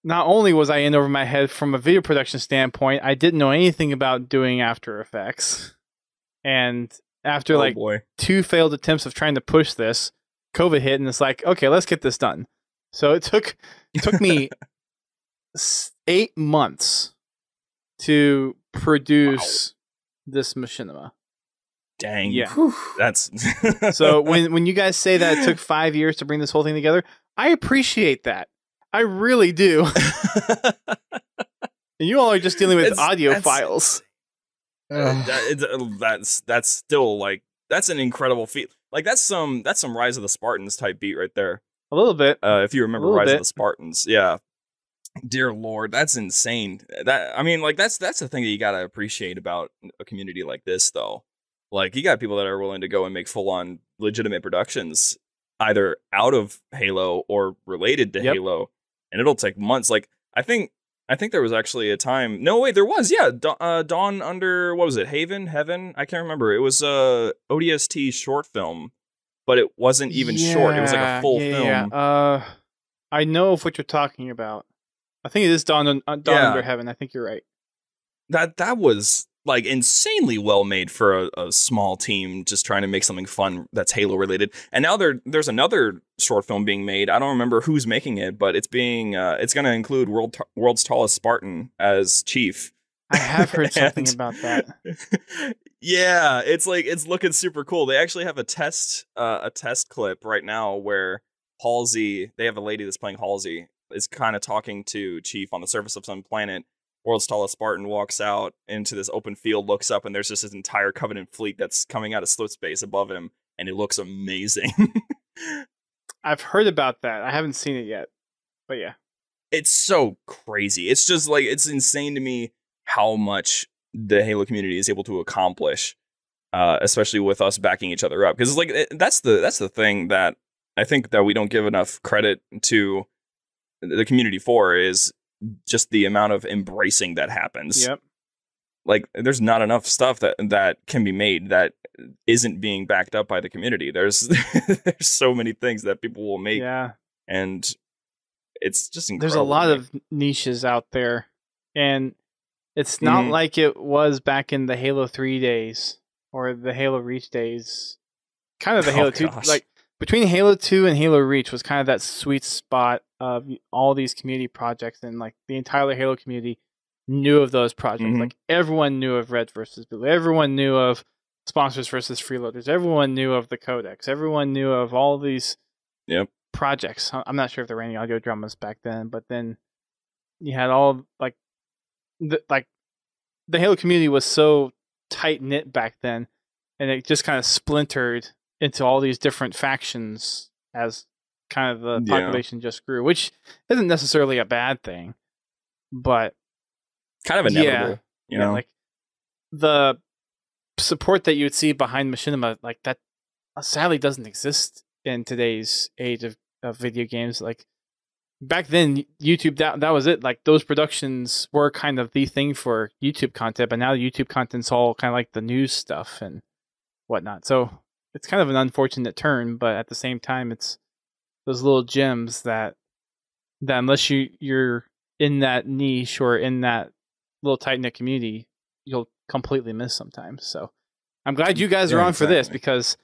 not only was I in over my head from a video production standpoint, I didn't know anything about doing After Effects. And after 2 failed attempts of trying to push this, COVID hit, and it's okay, let's get this done. So it took me 8 months to produce this machinima. Dang. Yeah. That's so when you guys say that it took 5 years to bring this whole thing together, I appreciate that. I really do. And you all are just dealing with audio files. That's still that's an incredible feat. That's some Rise of the Spartans type beat right there. A little bit. If you remember Rise of the Spartans, yeah. Dear Lord, that's insane. That's the thing that you gotta appreciate about a community like this, though. You got people that are willing to go and make full-on legitimate productions, either out of Halo or related to Halo, and it'll take months. I think there was actually a time. No, wait, there was. Yeah, Dawn Under, what was it? Heaven? I can't remember. It was a ODST short film, but it wasn't even short. It was a full film. Yeah. I know of what you're talking about. I think it is Dawn Under Heaven. I think you're right. That was like insanely well made for a small team just trying to make something fun that's Halo related. And now there's another short film being made. I don't remember who's making it, but it's being it's going to include world's tallest Spartan as Chief. I have heard something about that. Yeah, it's looking super cool. They actually have a test clip right now where Halsey, they have a lady that's playing Halsey, is kind of talking to Chief on the surface of some planet. World's tallest Spartan walks out into this open field, looks up, and there's just this entire Covenant fleet that's coming out of slip space above him, and it looks amazing. I've heard about that. I haven't seen it yet, but yeah. It's so crazy. It's just like, it's insane to me how much the Halo community is able to accomplish, especially with us backing each other up. Because like that's the thing that I think that we don't give enough credit to the community for, is just the amount of embracing that happens. Yep. Like there's not enough stuff that can be made that isn't being backed up by the community. There's so many things that people will make. Yeah. And it's just incredible. There's a lot of niches out there, and it's not like it was back in the Halo 3 days or the Halo Reach days. Kind of the Halo 2, like between Halo 2 and Halo Reach was kind of that sweet spot of all these community projects, and like the entire Halo community knew of those projects. Like everyone knew of Red versus Blue. Everyone knew of Sponsors versus Freeloaders. Everyone knew of the Codex. Everyone knew of all these projects. I'm not sure if there were any audio dramas back then, but then you had all the Halo community was so tight knit back then, and it just kind of splintered into all these different factions as kind of the population just grew, which isn't necessarily a bad thing, but kind of inevitable. You know, like the support that you would see behind Machinima, like that, sadly doesn't exist in today's age of video games. Like back then, YouTube, that was it. Like those productions were kind of the thing for YouTube content, but now the YouTube content's all kind of like the news stuff and whatnot. So it's kind of an unfortunate turn, but at the same time, it's those little gems that unless you're in that niche or in that little tight-knit community, you'll completely miss sometimes. So I'm glad you guys are on for this, because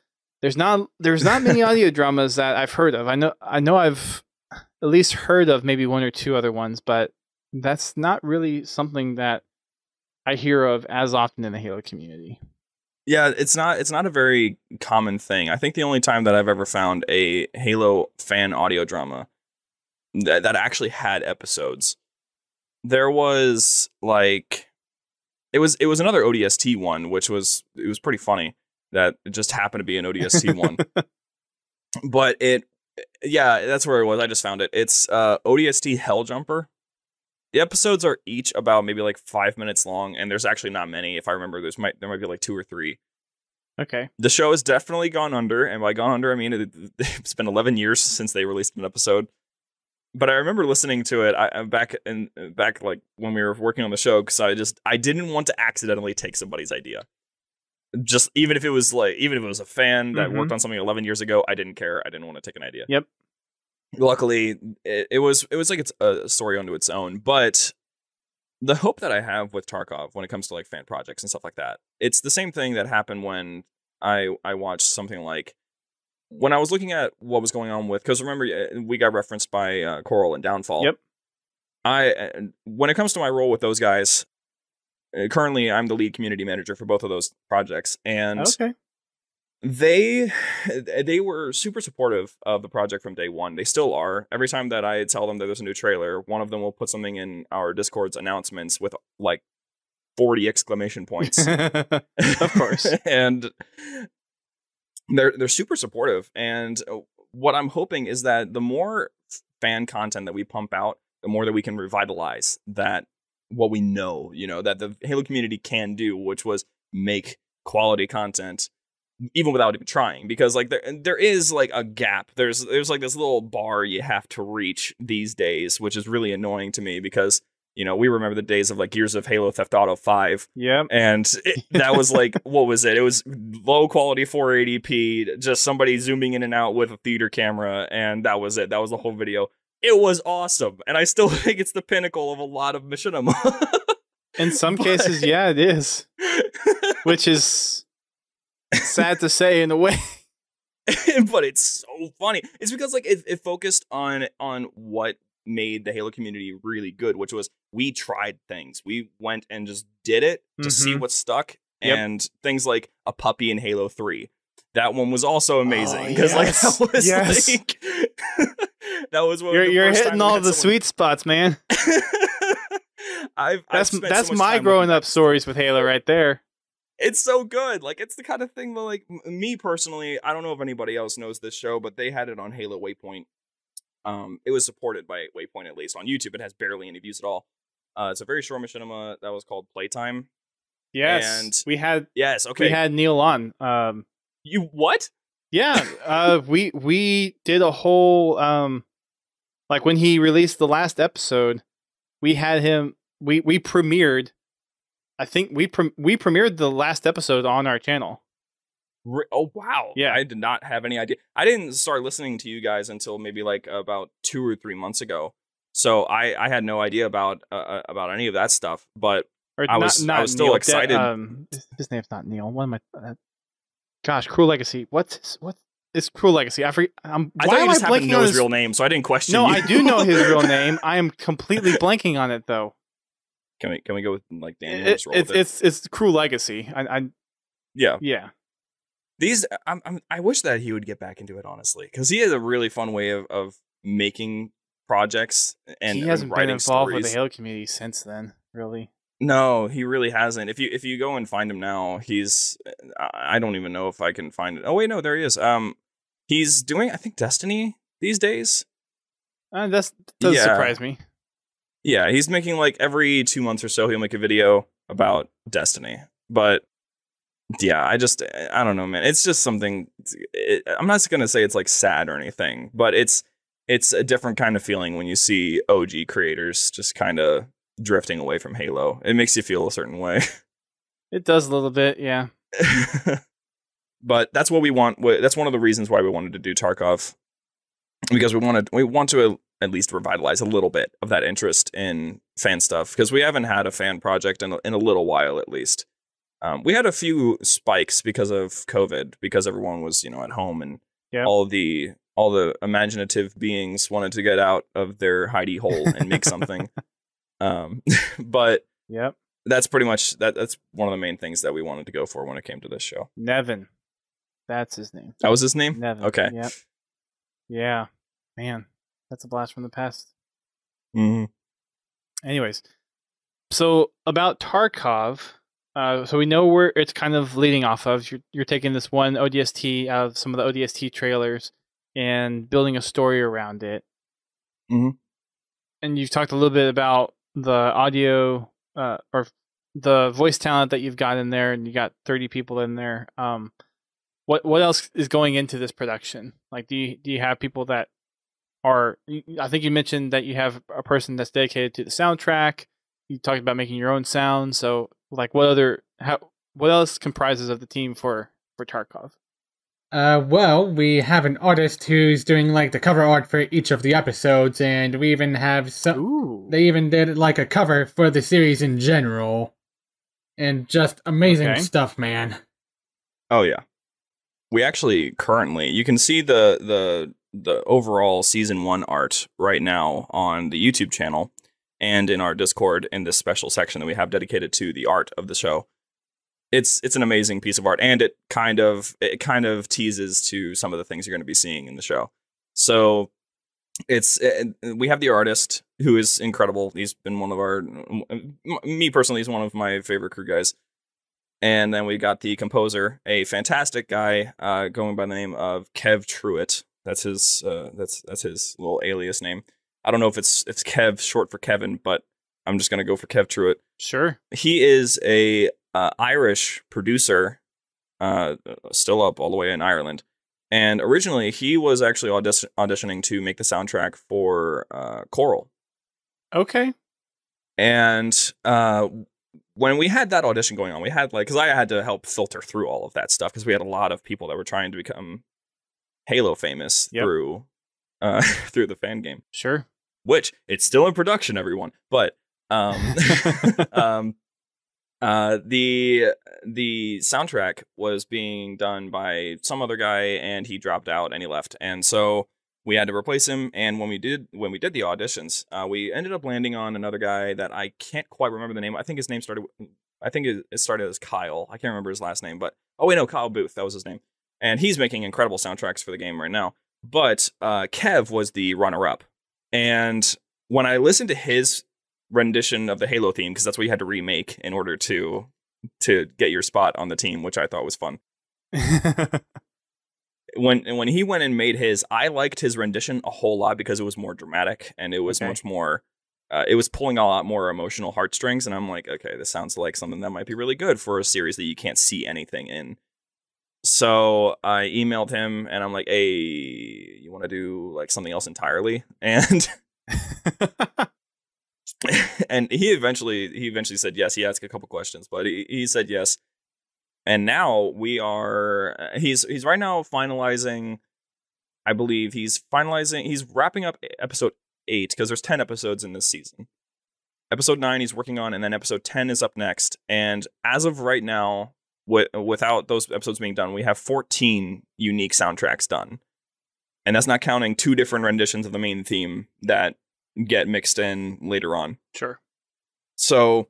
there's not many audio dramas that I've heard of. I know I've at least heard of maybe one or two other ones, but that's not really something that I hear of as often in the Halo community. Yeah, it's not a very common thing. I think the only time that I've ever found a Halo fan audio drama that actually had episodes, there was like it was another ODST one, it was pretty funny that it just happened to be an ODST one. But that's where it was. I just found it. It's ODST Helljumper. The episodes are each about maybe like 5 minutes long, and there's actually not many. If I remember, there might be like 2 or 3. Okay. The show has definitely gone under, and by gone under, I mean it's been 11 years since they released an episode. But I remember listening to it back like when we were working on the show, because I didn't want to accidentally take somebody's idea. Just even if it was a fan that worked on something 11 years ago, I didn't care. I didn't want to take an idea. Yep. Luckily, it was like it's a story unto its own. But the hope that I have with Tarkov when it comes to like fan projects and stuff like that, it's the same thing that happened when I watched something like when I was looking at what was going on with, because remember we got referenced by Coral and Downfall. Yep. When it comes to my role with those guys, currently I'm the lead community manager for both of those projects, and they were super supportive of the project from day one. They still are. Every time that I tell them that there's a new trailer, one of them will put something in our Discord's announcements with like 40 exclamation points. Of course. And they're super supportive. And what I'm hoping is that the more fan content that we pump out, the more that we can revitalize that what we know, that the Halo community can do, which was make quality content even without even trying, because like there is like a gap. There's like this little bar you have to reach these days, which is really annoying to me, because we remember the days of like Gears of Halo Theft Auto 5. Yeah. And that was like, what was it? It was low quality 480p, just somebody zooming in and out with a theater camera, and that was it. That was the whole video. It was awesome, and I still think it's the pinnacle of a lot of machinima. In some cases, yeah, it is. Which is sad to say in a way. But it's so funny. It's because like it focused on what made the Halo community really good, which was we tried things. We went and just did it to see what stuck. Yep. And things like a puppy in Halo 3. That one was also amazing because like that was like that was what you're hitting all the sweet spots, man. That's my growing up stories with Halo right there. It's so good. Like, it's the kind of thing that, like, me personally, I don't know if anybody else knows this show, but they had it on Halo Waypoint. It was supported by Waypoint, at least. On YouTube, it has barely any views at all. It's a very short machinima that was called Playtime. Yes. And we had Neil on. You what? Yeah. We did a whole, like, when he released the last episode, we had him, we premiered, I think we premiered the last episode on our channel. Oh, wow. Yeah. I did not have any idea. I didn't start listening to you guys until maybe like about 2 or 3 months ago. So I had no idea about any of that stuff, but I was still excited. His name's not Neil. What am I? Gosh, Cruel Legacy. What is Cruel Legacy? I forget. I thought you just happened to know his real name, so I didn't question you. No, I do know his real name. I am completely blanking on it, though. Can we go with like Daniel? It's Cruel Legacy. Yeah. These I wish that he would get back into it, honestly, because he has a really fun way of making projects and he hasn't writing been involved stories. with the Halo community since then, really. No, he really hasn't. If you go and find him now, I don't even know if I can find it. Oh wait, no, there he is. He's doing, I think, Destiny these days. That does surprise me. Yeah, he's making like every 2 months or so he'll make a video about Destiny. But yeah, I don't know, man. It's just something. I'm not gonna say it's like sad or anything, but it's a different kind of feeling when you see OG creators just kind of drifting away from Halo. It makes you feel a certain way. It does a little bit, yeah. But that's what we want. That's one of the reasons why we wanted to do Tarkov, because we want to at least revitalize a little bit of that interest in fan stuff, because we haven't had a fan project in a little while, at least. We had a few spikes because of COVID, because everyone was, at home, and all the imaginative beings wanted to get out of their hidey hole and make something. But that's pretty much that's one of the main things that we wanted to go for when it came to this show. Nevin, that's his name. That was his name? Nevin. Okay. Yep. Yeah, man, that's a blast from the past. Mm-hmm. Anyways, so about Tarkov, so we know where it's kind of leading off of. You're taking this one ODST out of some of the ODST trailers and building a story around it. Mm-hmm. And you've talked a little bit about the audio or the voice talent that you've got in there, and you got 30 people in there. What else is going into this production? Like, do you have people that are? I think you mentioned that you have a person that's dedicated to the soundtrack. You talked about making your own sound. So, like, what else comprises of the team for Tarkov? Well, we have an artist who's doing like the cover art for each of the episodes, and we even have some. Ooh. They even did like a cover for the series in general, and just amazing stuff, man. Oh yeah, we actually currently you can see the overall season 1 art right now on the YouTube channel and in our Discord in this special section that we have dedicated to the art of the show. It's an amazing piece of art, and it kind of teases to some of the things you're going to be seeing in the show. So we have the artist, who is incredible. He's been me personally, he's one of my favorite crew guys. And then we got the composer, a fantastic guy going by the name of Kev Truitt. That's his little alias name. I don't know if it's Kev short for Kevin, but I'm just going to go for Kev Truitt. Sure. He is a Irish producer, still up all the way in Ireland. And originally, he was actually auditioning to make the soundtrack for Coral. Okay. And when we had that audition going on, we had because I had to help filter through all of that stuff, because we had a lot of people that were trying to become Halo famous through the fan game. Sure. Which it's still in production, everyone. But The soundtrack was being done by some other guy, and he dropped out and he left, and so we had to replace him. And when we did the auditions, we ended up landing on another guy that I can't quite remember the name. I think his name started. I think it started as Kyle. I can't remember his last name, but Kyle Booth. That was his name, and he's making incredible soundtracks for the game right now. But Kev was the runner-up, and when I listened to his rendition of the Halo theme, because that's what you had to remake in order to get your spot on the team, which I thought was fun. When he went and made his, I liked his rendition a whole lot because it was more dramatic and it was much more. It was pulling a lot more emotional heartstrings, and I'm like, okay, this sounds like something that might be really good for a series that you can't see anything in. So I emailed him and I'm like, hey, you want to do like something else entirely? And and he eventually said yes. He asked a couple questions, but he said yes. And now he's right now finalizing, I believe he's wrapping up episode 8, because there's 10 episodes in this season. Episode 9 he's working on, and then episode 10 is up next. And as of right now, without those episodes being done, we have 14 unique soundtracks done. And that's not counting 2 different renditions of the main theme that get mixed in later on. Sure. So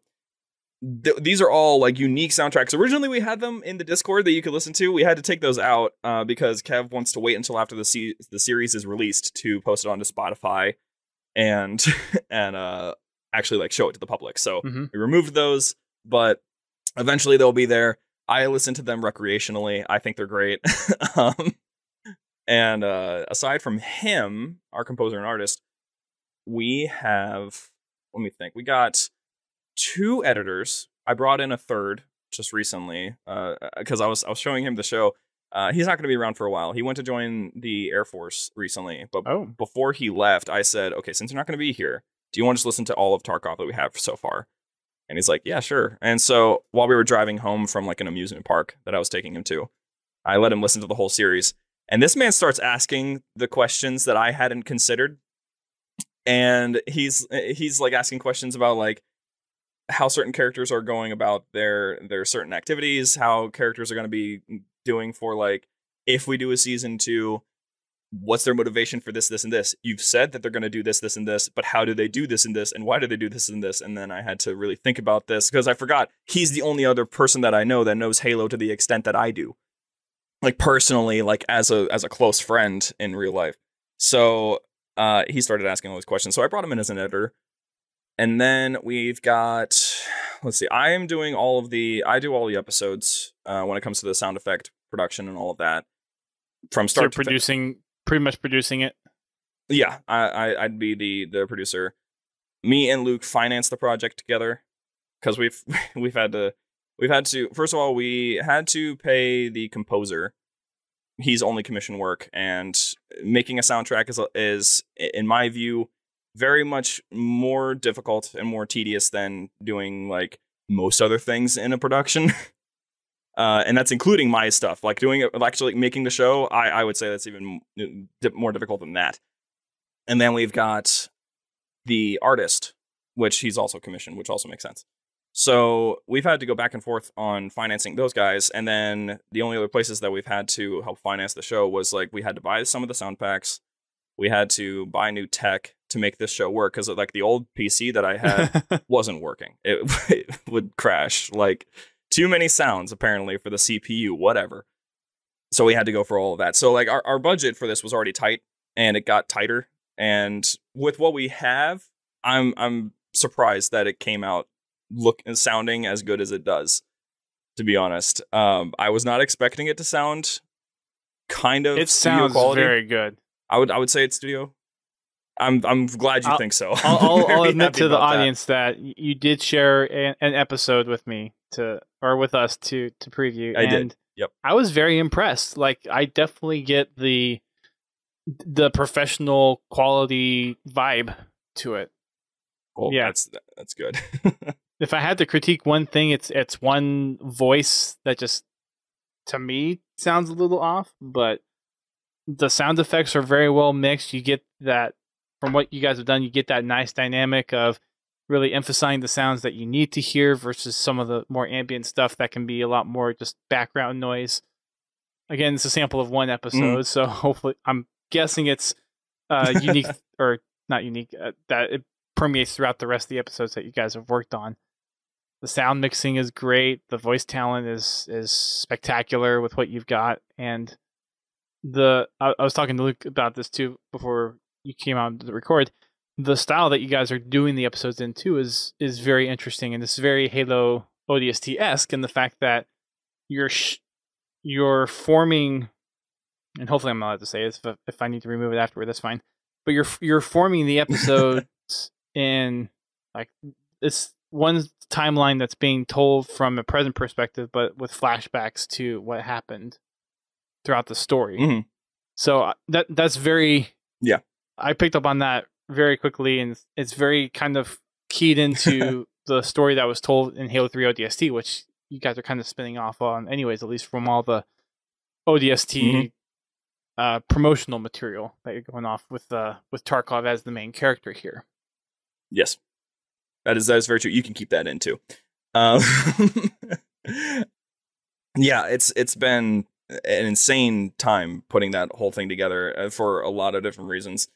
these are all like unique soundtracks. Originally, we had them in the Discord that you could listen to. We had to take those out because Kev wants to wait until after the series is released to post it onto Spotify and actually like show it to the public. So we removed those, but eventually they'll be there. I listen to them recreationally. I think they're great. And aside from him, our composer and artist, we have, let me think, we got 2 editors. I brought in a third just recently because I was showing him the show. He's not going to be around for a while. He went to join the Air Force recently, but before he left, I said, okay, since you're not going to be here, do you want to just listen to all of Tarkov that we have so far? And he's like, yeah, sure. And so while we were driving home from like an amusement park that I was taking him to, I let him listen to the whole series. And this man starts asking the questions that I hadn't considered. And he's like asking questions about like how certain characters are going about their certain activities, how characters are going to be doing for like, if we do a season 2, what's their motivation for this, and this? You've said that they're going to do this, and this, but how do they do this and this? And why do they do this and this? And then I had to really think about this because I forgot he's the only other person that I know that knows Halo to the extent that I do. Like personally, like as a close friend in real life. So he started asking all these questions. So I brought him in as an editor. And then we've got, let's see, I do all the episodes when it comes to the sound effect production and all of that. From start to pretty much producing it. Yeah, I'd be the producer. Me and Luke finance the project together because we've had to first of all, we had to pay the composer. He's only commission work, and making a soundtrack is in my view very much more difficult and more tedious than doing like most other things in a production. And that's including my stuff, like doing it, actually making the show. I would say that's even more difficult than that. And then we've got the artist, which he's also commissioned, which also makes sense. So we've had to go back and forth on financing those guys. And then the only other places that we've had to help finance the show was like we had to buy some of the sound packs. We had to buy new tech to make this show work because like the old PC that I had wasn't working. It would crash. Like too many sounds apparently for the CPU, whatever. So we had to go for all of that. So like our budget for this was already tight, and it got tighter. And with what we have, I'm surprised that it came out sounding as good as it does, to be honest. I was not expecting it to sound kind of it studio sounds quality. Very good. I would say it's studio. I'm glad you think so. I'll admit to the audience that you did share an episode with me with us to preview. I did. Yep. I was very impressed. Like I definitely get the professional quality vibe to it. Well, yeah, that's good. If I had to critique one thing, it's one voice that just to me sounds a little off, but the sound effects are very well mixed. You get that from what you guys have done. You get that nice dynamic of really emphasizing the sounds that you need to hear versus some of the more ambient stuff that can be a lot more just background noise. Again, it's a sample of one episode, so hopefully, I'm guessing it's unique or not unique, that it permeates throughout the rest of the episodes that you guys have worked on. The sound mixing is great. The voice talent is spectacular with what you've got, and I was talking to Luke about this too before you came out to record. The style that you guys are doing the episodes in too is very interesting, and it's very Halo ODST-esque in the fact that you're forming, and hopefully I'm not allowed to say this. If I need to remove it afterward, that's fine. But you're forming the episodes in like it's one timeline that's being told from a present perspective, but with flashbacks to what happened throughout the story. So that's very I picked up on that very quickly, and it's very kind of keyed into the story that was told in Halo 3 ODST, which you guys are kind of spinning off on anyways, at least from all the ODST promotional material that you're going off with Tarkov as the main character here. Yes, that is very true. You can keep that in too. Yeah, it's been an insane time putting that whole thing together for a lot of different reasons.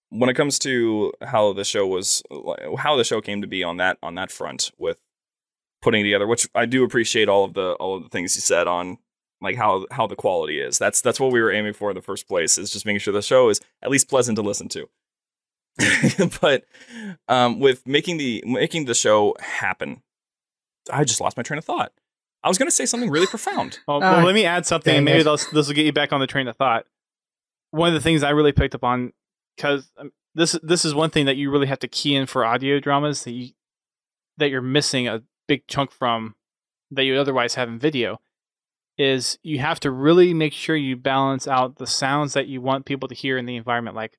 When it comes to how the show came to be on that front with putting together, which I do appreciate all of the things you said on like how the quality is. That's what we were aiming for in the first place, is just making sure the show is at least pleasant to listen to. But with making the show happen, I just lost my train of thought. I was going to say something really profound. Well, let me add something, and maybe this will get you back on the train of thought. One of the things I really picked up on, because this is one thing that you really have to key in for audio dramas that you're missing a big chunk from that you otherwise have in video, is you have to really make sure you balance out the sounds that you want people to hear in the environment, like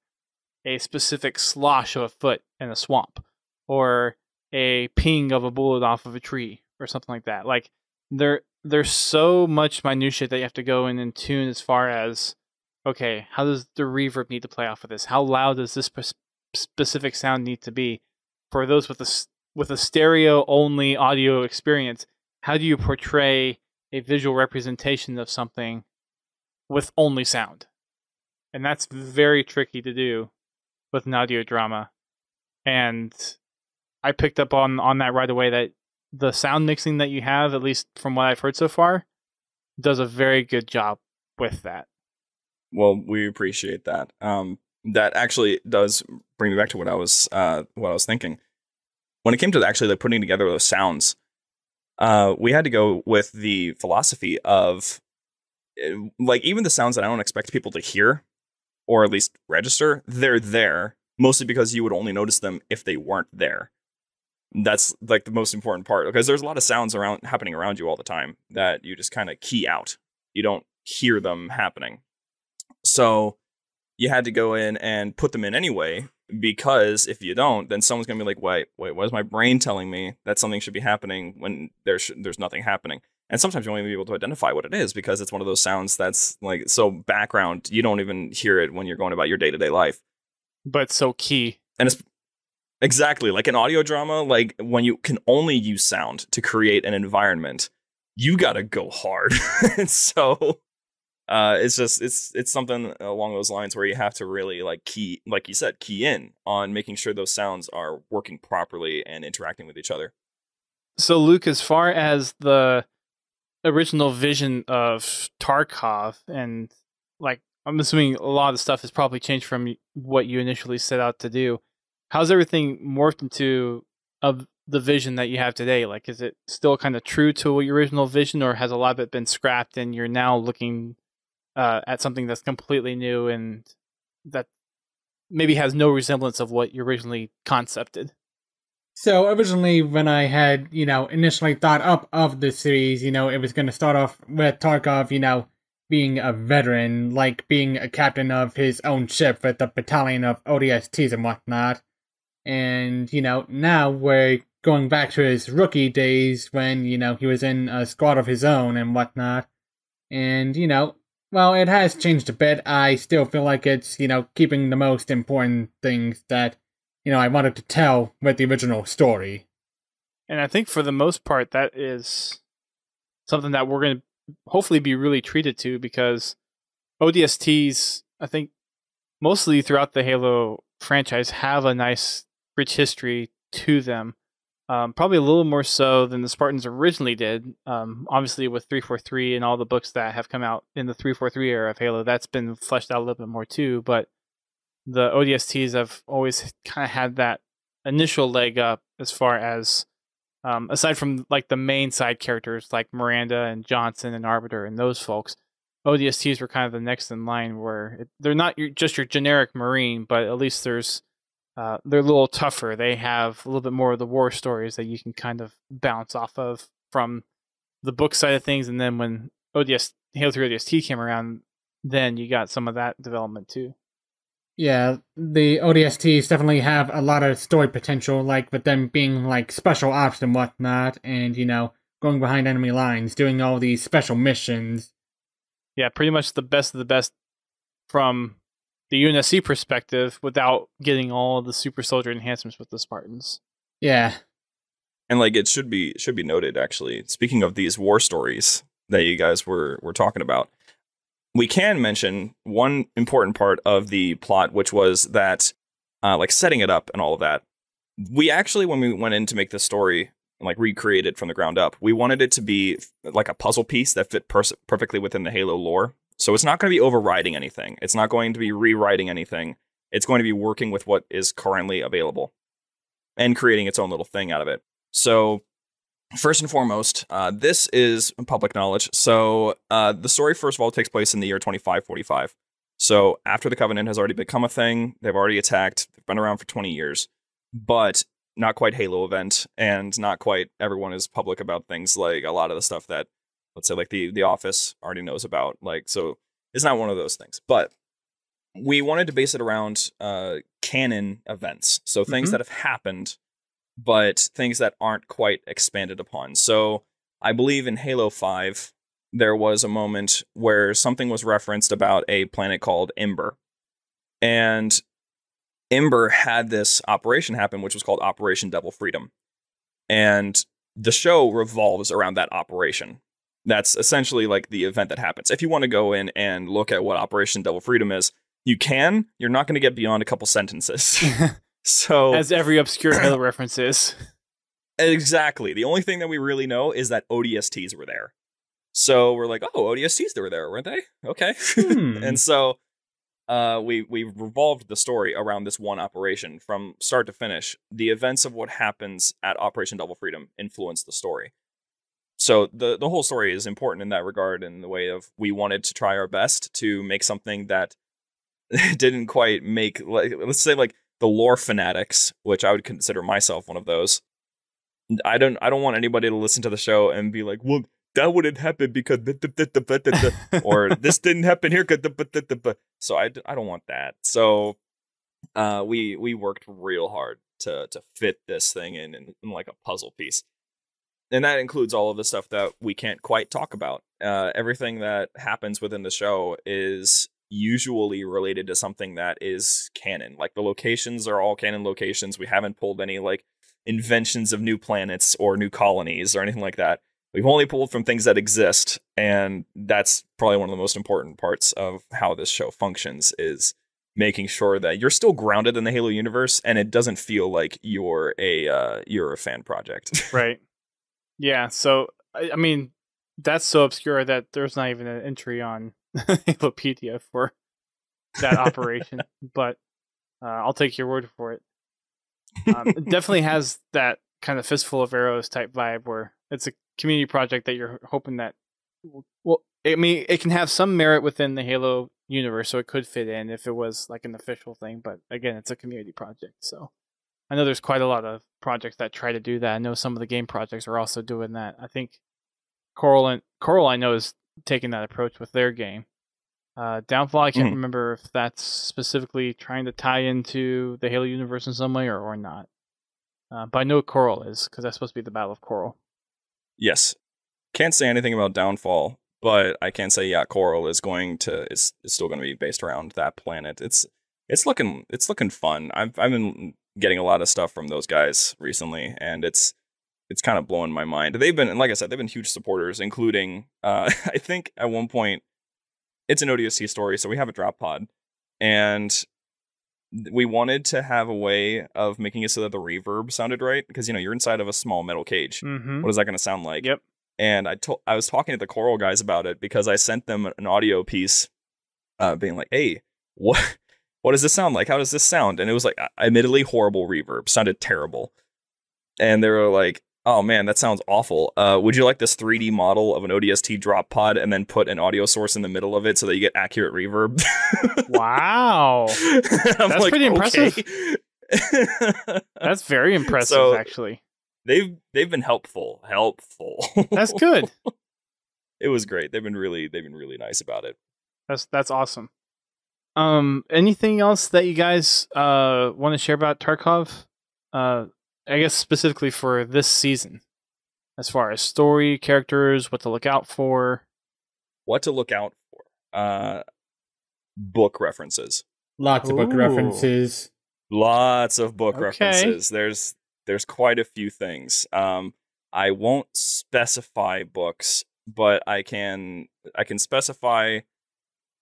a specific slosh of a foot in a swamp, or a ping of a bullet off of a tree, or something like that. Like there's so much minutia that you have to go in and tune, as far as, okay, how does the reverb need to play off of this? How loud does this specific sound need to be? For those with a stereo only audio experience, how do you portray a visual representation of something with only sound? And that's very tricky to do with an audio drama. And I picked up on that right away, that the sound mixing that you have, at least from what I've heard so far, does a very good job with that. Well, we appreciate that. That actually does bring me back to what I was thinking. When it came to actually like putting together those sounds, we had to go with the philosophy of like, even the sounds that I don't expect people to hear, or at least register, they're there, mostly because you would only notice them if they weren't there. That's like the most important part, because there's a lot of sounds happening around you all the time that you just kind of key out. You don't hear them happening. So you had to go in and put them in anyway, because if you don't, then someone's going to be like, wait, what is my brain telling me that something should be happening when there's nothing happening? And sometimes you won't even be able to identify what it is, because it's one of those sounds that's like so background, you don't even hear it when you're going about your day-to-day life. But so key. And it's exactly like an audio drama, like when you can only use sound to create an environment, you got to go hard. And so it's something along those lines where you have to really key in on making sure those sounds are working properly and interacting with each other. So Luke, as far as the original vision of Tarkov, and like, I'm assuming a lot of the stuff has probably changed from what you initially set out to do. How's everything morphed into the vision that you have today? Like, is it still kind of true to your original vision, or has a lot of it been scrapped and you're now looking at something that's completely new and that maybe has no resemblance of what you originally concepted? So originally, when I had, initially thought up of the series, it was going to start off with Tarkov, being a veteran, like being a captain of his own ship with a battalion of ODSTs and whatnot. And, now we're going back to his rookie days when, he was in a squad of his own and whatnot. And, well, it has changed a bit. I still feel like it's, keeping the most important things that I wanted to tell with the original story. And I think for the most part, that is something that we're going to hopefully be really treated to, because ODSTs, I think, mostly throughout the Halo franchise have a nice, rich history to them. Probably a little more so than the Spartans originally did. Obviously, with 343 and all the books that have come out in the 343 era of Halo, that's been fleshed out a little bit more too. But the ODSTs have always kind of had that initial leg up as far as, aside from like the main side characters like Miranda and Johnson and Arbiter and those folks, ODSTs were kind of the next in line, where they're not just your generic Marine, but at least they're a little tougher. They have a little bit more of the war stories that you can kind of bounce off of from the book side of things. And then when Halo 3 ODST came around, then you got some of that development too. Yeah, the ODSTs definitely have a lot of story potential, like with them being like special ops and whatnot, and going behind enemy lines, doing all these special missions. Yeah, pretty much the best of the best from the UNSC perspective, without getting all the super soldier enhancements with the Spartans. Yeah. And like it should be noted, actually, speaking of these war stories that you guys were talking about, we can mention one important part of the plot, which was that like setting it up and all of that. We actually, when we went in to make this story, like recreate it from the ground up, we wanted it to be like a puzzle piece that fit perfectly within the Halo lore. So it's not going to be overriding anything. It's not going to be rewriting anything. It's going to be working with what is currently available and creating its own little thing out of it. So first and foremost, this is public knowledge. So the story, first of all, takes place in the year 2545. So after the Covenant has already become a thing, they've already attacked, they've been around for 20 years, but not quite Halo event, and not quite everyone is public about things like a lot of the stuff that, let's say, like the Office already knows about. Like, so it's not one of those things. But we wanted to base it around canon events. So things that have happened, but things that aren't quite expanded upon. So I believe in Halo 5, there was a moment where something was referenced about a planet called Ember. And Ember had this operation happen, which was called Operation Devil Freedom. And the show revolves around that operation. That's essentially like the event that happens. If you want to go in and look at what Operation Devil Freedom is, you can. You're not going to get beyond a couple sentences. So, as every obscure Halo reference is. Exactly. The only thing that we really know is that ODSTs were there. So we're like, oh, ODSTs were there, weren't they? Okay. And so we revolved the story around this one operation from start to finish. The events of what happens at Operation Devil Freedom influence the story. So the whole story is important in that regard, in the way of we wanted to try our best to make something that didn't quite make, like, let's say, like, the lore fanatics, which I would consider myself one of those. I don't want anybody to listen to the show and be like, well, that wouldn't happen because or this didn't happen here. So I don't want that. So we worked real hard to fit this thing in like a puzzle piece. And that includes all of the stuff that we can't quite talk about. Everything that happens within the show is usually related to something that is canon. Like, the locations are all canon locations. We haven't pulled any like inventions of new planets or new colonies or anything like that. We've only pulled from things that exist, and that's probably one of the most important parts of how this show functions, is making sure that you're still grounded in the Halo universe and it doesn't feel like you're a fan project. Right. Yeah, so I mean, that's so obscure that there's not even an entry on Halopedia for that operation, but I'll take your word for it. It definitely has that kind of fistful of arrows type vibe, where it's a community project that you're hoping that, well, I mean, it can have some merit within the Halo universe, so it could fit in if it was like an official thing, but again, it's a community project, so I know there's quite a lot of projects that try to do that. I know some of the game projects are also doing that. I think Coral, I know, is taking that approach with their game. Downfall, I can't remember if that's specifically trying to tie into the Halo universe in some way or not. But I know Coral is, because that's supposed to be the Battle of Coral. Yes. Can't say anything about Downfall, but I can say, yeah, Coral is still going to be based around that planet. It's looking fun. I've been getting a lot of stuff from those guys recently, and it's kind of blowing my mind. They've been, like I said, they've been huge supporters, including I think at one point it's an ODST story, so we have a drop pod, and we wanted to have a way of making it so that the reverb sounded right, because you're inside of a small metal cage. Mm-hmm. What is that going to sound like? Yep. And I was talking to the Coral guys about it because I sent them an audio piece, being like, "Hey, what does this sound like? How does this sound?" And it was like, admittedly, horrible reverb, sounded terrible. And they were like, "Oh man, that sounds awful. Would you like this 3D model of an ODST drop pod and then put an audio source in the middle of it so that you get accurate reverb?" Wow, that's like, pretty impressive. That's very impressive, actually. They've been helpful. That's good. It was great. They've been really nice about it. That's awesome. Anything else that you guys want to share about Tarkov? I guess specifically for this season, as far as story, characters, what to look out for. What to look out for? Book references. Lots of book references. Lots of book references. There's quite a few things. I won't specify books, but I can specify.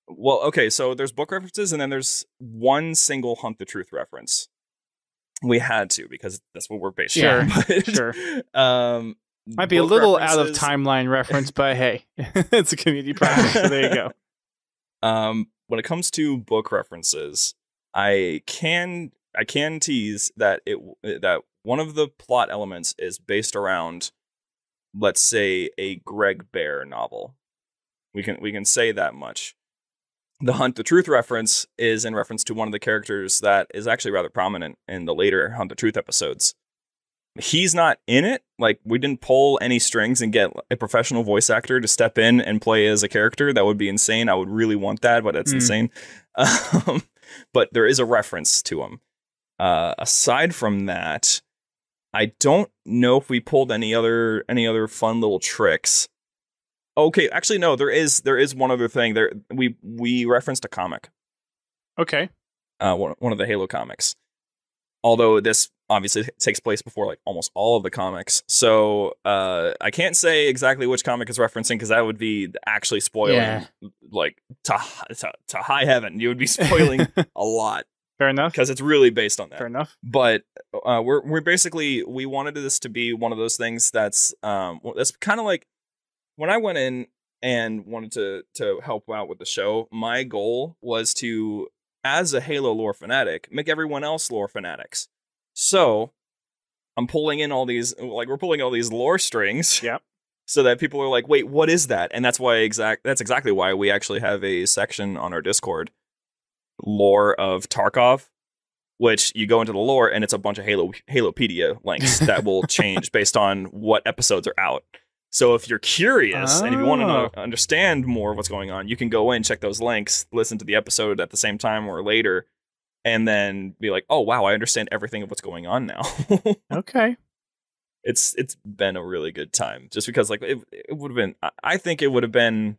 Well, okay, so there's book references, and then there's one single Hunt the Truth reference. We had to, because that's what we're based on. Sure. Might be a little out of timeline reference, but hey, it's a community project, so there you go. When it comes to book references, I can tease that that one of the plot elements is based around, let's say, a Greg Bear novel. We can say that much. The Hunt the Truth reference is in reference to one of the characters that is actually rather prominent in the later Hunt the Truth episodes. He's not in it. Like, we didn't pull any strings and get a professional voice actor to step in and play as a character. That would be insane. I would really want that, but it's insane. But there is a reference to him. Aside from that, I don't know if we pulled any other fun little tricks. Okay, actually, no. There is one other thing. We referenced a comic. Okay. One of the Halo comics. Although this obviously takes place before like almost all of the comics, so I can't say exactly which comic is referencing, because that would be actually spoiling, like to high heaven. You would be spoiling a lot. Fair enough. Because it's really based on that. Fair enough. But we're basically, we wanted this to be one of those things that's kind of like, when I went in and wanted to help out with the show, my goal was to, as a Halo lore fanatic, make everyone else lore fanatics. So I'm pulling in all these, we're pulling all these lore strings. Yep. So that people are like, wait, what is that? And that's exactly why we actually have a section on our Discord, Lore of Tarkov, which you go into the lore and it's a bunch of Halopedia links that will change based on what episodes are out. So if you're curious and if you want to understand more of what's going on, you can go in, check those links, listen to the episode at the same time or later, and then be like, oh, wow, I understand everything of what's going on now. Okay. It's been a really good time, just because like it would have been, I think it would have been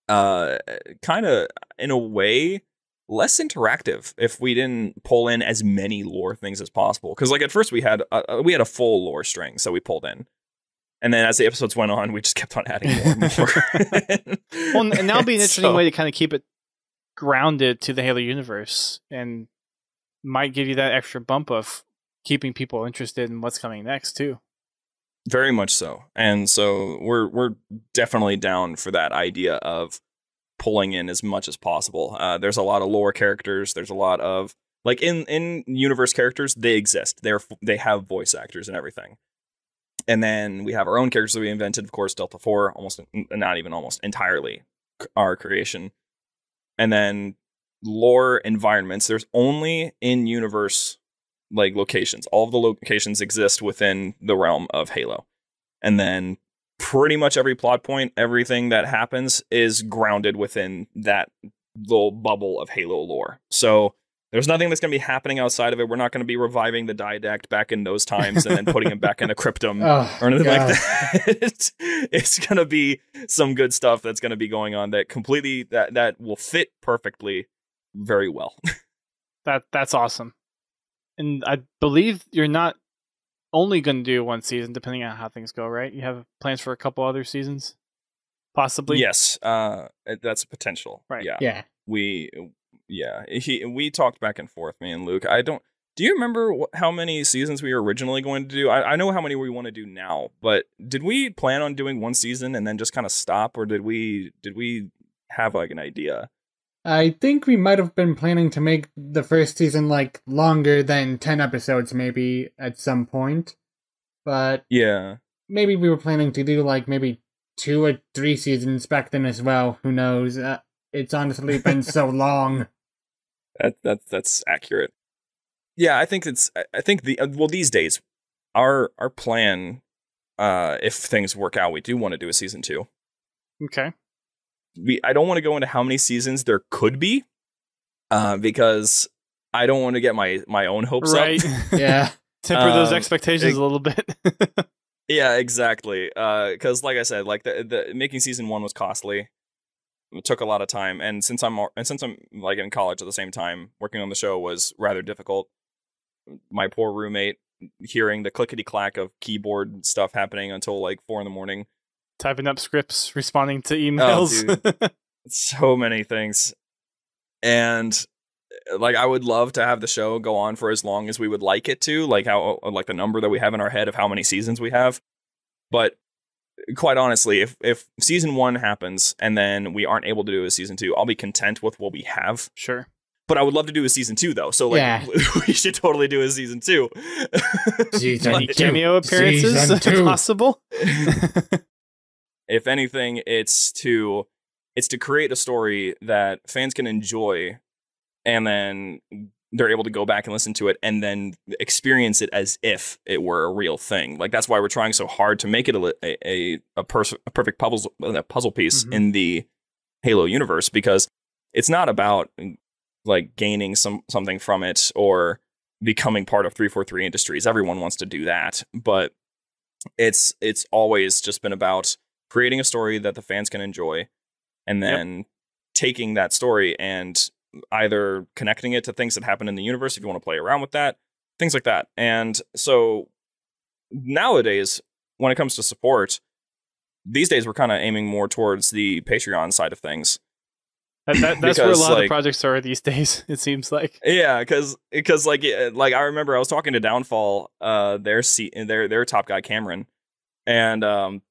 kind of, in a way, less interactive if we didn't pull in as many lore things as possible. Because like at first we had a full lore string, so we pulled in. And then as the episodes went on, we just kept on adding more and more. Well, and that'll be an interesting way to kind of keep it grounded to the Halo universe, and might give you that extra bump of keeping people interested in what's coming next too. Very much so. And so we're definitely down for that idea of pulling in as much as possible. There's a lot of lore characters. There's a lot of, like, in universe characters, they exist. They have voice actors and everything. And then we have our own characters that we invented, of course, Delta 4, not even almost entirely our creation. And then lore environments. There's only in-universe like locations. All of the locations exist within the realm of Halo. And then pretty much every plot point, everything that happens is grounded within that little bubble of Halo lore. So there's nothing that's going to be happening outside of it. We're not going to be reviving the Didact back in those times and then putting him back in a Cryptum or anything like that. It's going to be some good stuff that's going to be going on that completely, that will fit perfectly very well. That's awesome. And I believe you're not only going to do one season, depending on how things go, right? You have plans for a couple other seasons, possibly. Yes, that's a potential. Right. Yeah. We talked back and forth, me and Luke. Do you remember how many seasons we were originally going to do? I know how many we want to do now, but did we plan on doing one season and then just kind of stop, or did we have like an idea? I think we might have been planning to make the first season like longer than 10 episodes maybe at some point. But yeah, maybe we were planning to do like maybe 2 or 3 seasons back then as well. Who knows? It's honestly been so long. That's accurate. Yeah, I think these days our plan, if things work out, we do want to do a season 2. Okay. I don't want to go into how many seasons there could be, because I don't want to get my own hopes up. Yeah. Temper those expectations a little bit. Yeah, exactly. Because like I said, like the making season 1 was costly. It took a lot of time, and since I'm like in college at the same time, working on the show was rather difficult. My poor roommate hearing the clickety clack of keyboard stuff happening until like 4 a.m. Typing up scripts, responding to emails. Oh, dude. So many things. And like I would love to have the show go on for as long as we would like it to, like the number that we have in our head of how many seasons we have. But quite honestly, if season 1 happens and then we aren't able to do a season 2, I'll be content with what we have. Sure. But I would love to do a season 2 though. So like we should totally do a season 2. Any cameo appearances if possible? If anything, it's to create a story that fans can enjoy, and then they're able to go back and listen to it and then experience it as if it were a real thing. Like that's why we're trying so hard to make it a perfect puzzle piece in the Halo universe, because it's not about like gaining something from it or becoming part of 343 Industries. Everyone wants to do that, but it's always just been about creating a story that the fans can enjoy, and then taking that story and either connecting it to things that happen in the universe if you want to play around with that, things like that. And so nowadays, when it comes to support, these days we're kind of aiming more towards the Patreon side of things. That's because, where a lot of the projects are these days, it seems like. Yeah, because like I remember I was talking to Downfall, their top guy Cameron, and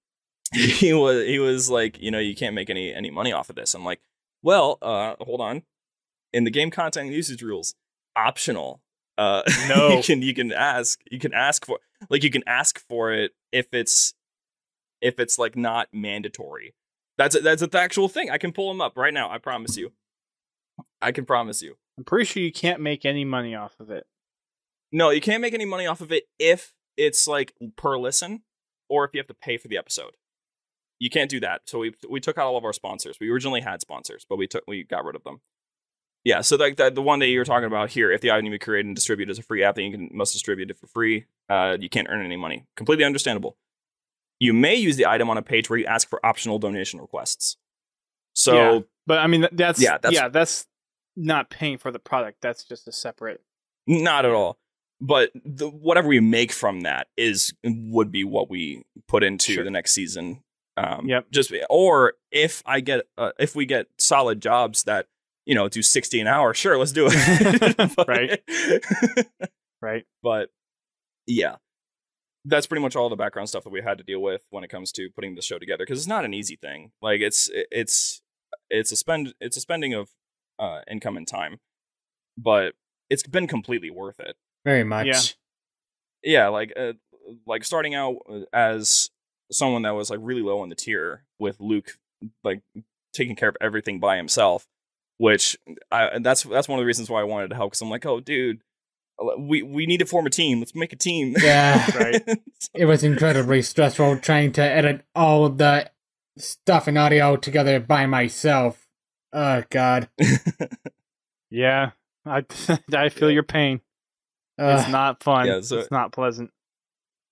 he was like, you can't make any money off of this. I'm like, well, hold on. In the game content usage rules, optional. No, you can ask for it if it's like not mandatory. That's an actual thing. I can pull them up right now. I promise you. I can promise you. I'm pretty sure you can't make any money off of it. No, you can't make any money off of it if it's like per listen, or if you have to pay for the episode. You can't do that. So we took out all of our sponsors. We originally had sponsors, but we got rid of them. Yeah, so like the one that you were talking about here, if the item you create and distribute is a free app, then you must distribute it for free. You can't earn any money. Completely understandable. You may use the item on a page where you ask for optional donation requests. So, yeah, but I mean that's not paying for the product. That's just a separate. Not at all. But whatever we make from that would be what we put into the next season. Or if we get solid jobs that do 60 an hour, sure, let's do it. Right. But yeah, that's pretty much all the background stuff that we had to deal with when it comes to putting the show together, because it's not an easy thing. Like it's a spending of income and time, but it's been completely worth it. Very much. Yeah, like starting out as someone that was like really low on the tier, with Luke like taking care of everything by himself, which that's one of the reasons why I wanted to help, because I'm like, oh dude, we need to form a team. Let's make a team. Yeah, right. It was incredibly stressful trying to edit all the stuff and audio together by myself. Oh God. Yeah, I feel your pain. It's not fun. Yeah, so, it's not pleasant.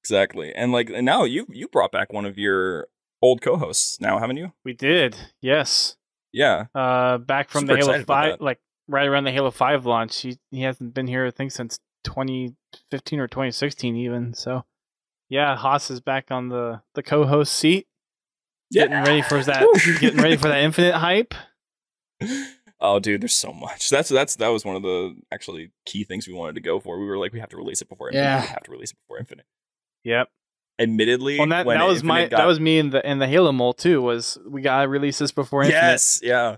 Exactly. And now you brought back one of your old co-hosts now, haven't you? We did. Yes. Yeah. Back from the Halo 5, like right around the Halo 5 launch. He hasn't been here, I think, since 2015 or 2016 even. So yeah, Haas is back on the co-host seat. Yeah. Getting ready for that Infinite hype. Oh, dude, there's so much. That was one of the actually key things we wanted to go for. We were like, we have to release it before Infinite. Yeah. We have to release it before Infinite. Yep. Admittedly, well, that was that was me in the Halo mold too. Was we gotta release this before Infinite? Yes, yeah.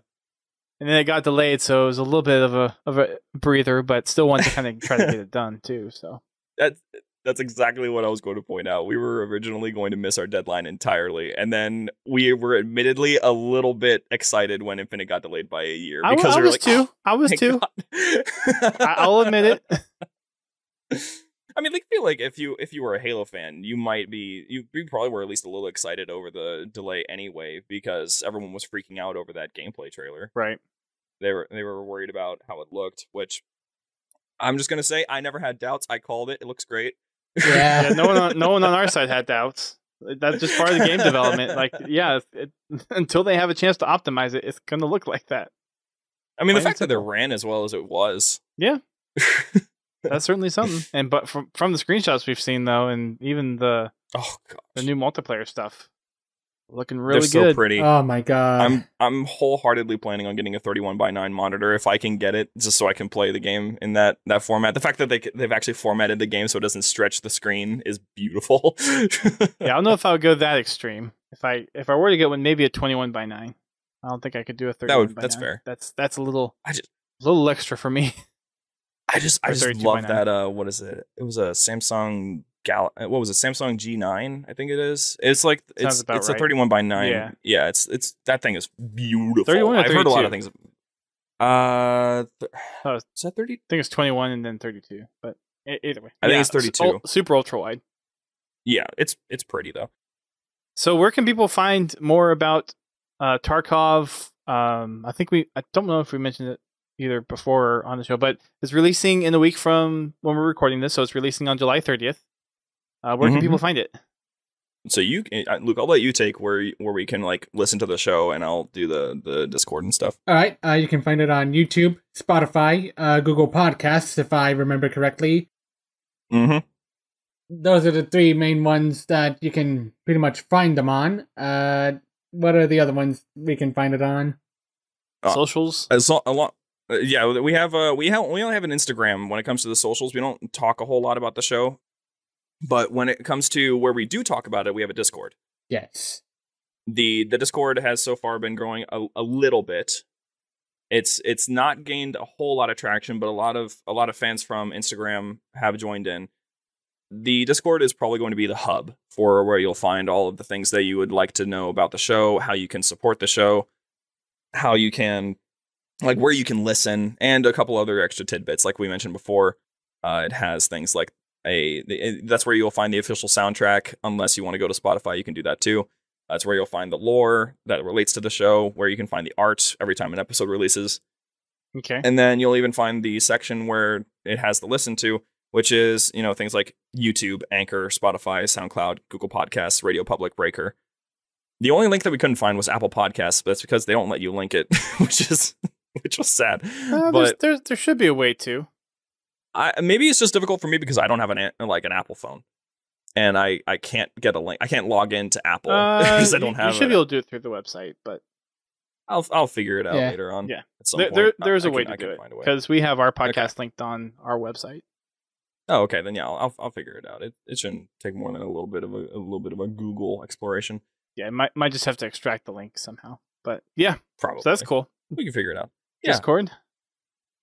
And then it got delayed, so it was a little bit of a breather, but still wanted to kind of try to get it done too. So that's exactly what I was going to point out. We were originally going to miss our deadline entirely, and then we were admittedly a little bit excited when Infinite got delayed by a year. Because I was too. I was too. I'll admit it. I mean, I feel like if you were a Halo fan, you probably were at least a little excited over the delay anyway, because everyone was freaking out over that gameplay trailer. Right. They were worried about how it looked, which I'm just gonna say I never had doubts. I called it. It looks great. Yeah. No one on our side had doubts. That's just part of the game development. Like, yeah, until they have a chance to optimize it, it's gonna look like that. I mean, the fact that it ran as well as it was. Yeah. That's certainly something. And but from the screenshots we've seen though, and even the new multiplayer stuff, looking really good. They're so pretty. Oh my god! I'm wholeheartedly planning on getting a 31:9 monitor if I can get it, just so I can play the game in that format. The fact that they've actually formatted the game so it doesn't stretch the screen is beautiful. Yeah, I don't know if I would go that extreme. If I were to get one, maybe a 21:9. I don't think I could do a 31:9. That's fair. That's a little extra for me. I just love that. What is it? It was a Samsung what was it? Samsung G9, I think it is. It's like it's right. a 31:9. Yeah. It's that thing is beautiful. 31 or 32? I've heard a lot of things. Is that 30? I think it's 21 and then 32. But either way, I think it's 32. Super ultra wide. Yeah, it's pretty though. So where can people find more about Tarkov? I don't know if we mentioned it either before or on the show, but it's releasing in a week from when we're recording this, so it's releasing on July 30th. Where can people find it? So Luke, I'll let you take where we can like listen to the show, and I'll do the Discord and stuff. All right, you can find it on YouTube, Spotify, Google Podcasts, if I remember correctly. Mm-hmm. Those are the three main ones that you can pretty much find them on. What are the other ones we can find it on? Socials. Yeah, we only have an Instagram when it comes to the socials. We don't talk a whole lot about the show, but when it comes to where we do talk about it, we have a Discord. Yes, the Discord has so far been growing a little bit. It's not gained a whole lot of traction, but a lot of fans from Instagram have joined in. The Discord is probably going to be the hub for where you'll find all of the things that you would like to know about the show, how you can support the show, how you can. Like where you can listen, and a couple other extra tidbits, like we mentioned before. It has things like that's where you'll find the official soundtrack. Unless you want to go to Spotify, you can do that too. That's where you'll find the lore that relates to the show, where you can find the art every time an episode releases. Okay. And then you'll even find the section where it has the listen to, which is, things like YouTube, Anchor, Spotify, SoundCloud, Google Podcasts, Radio Public, Breaker. The only link that we couldn't find was Apple Podcasts, but that's because they don't let you link it, which was sad. But there should be a way to. Maybe it's just difficult for me because I don't have an Apple phone, and I can't get a link. I can't log into Apple because I don't have. You should be able to do it through the website, but I'll figure it out later on. Yeah, at some point. There's a way to do it because we have our podcast linked on our website. Oh, okay. Then yeah, I'll figure it out. It shouldn't take more than a little bit of a Google exploration. Yeah, might just have to extract the link somehow, but yeah, probably. So that's cool. We can figure it out. Yeah. Discord.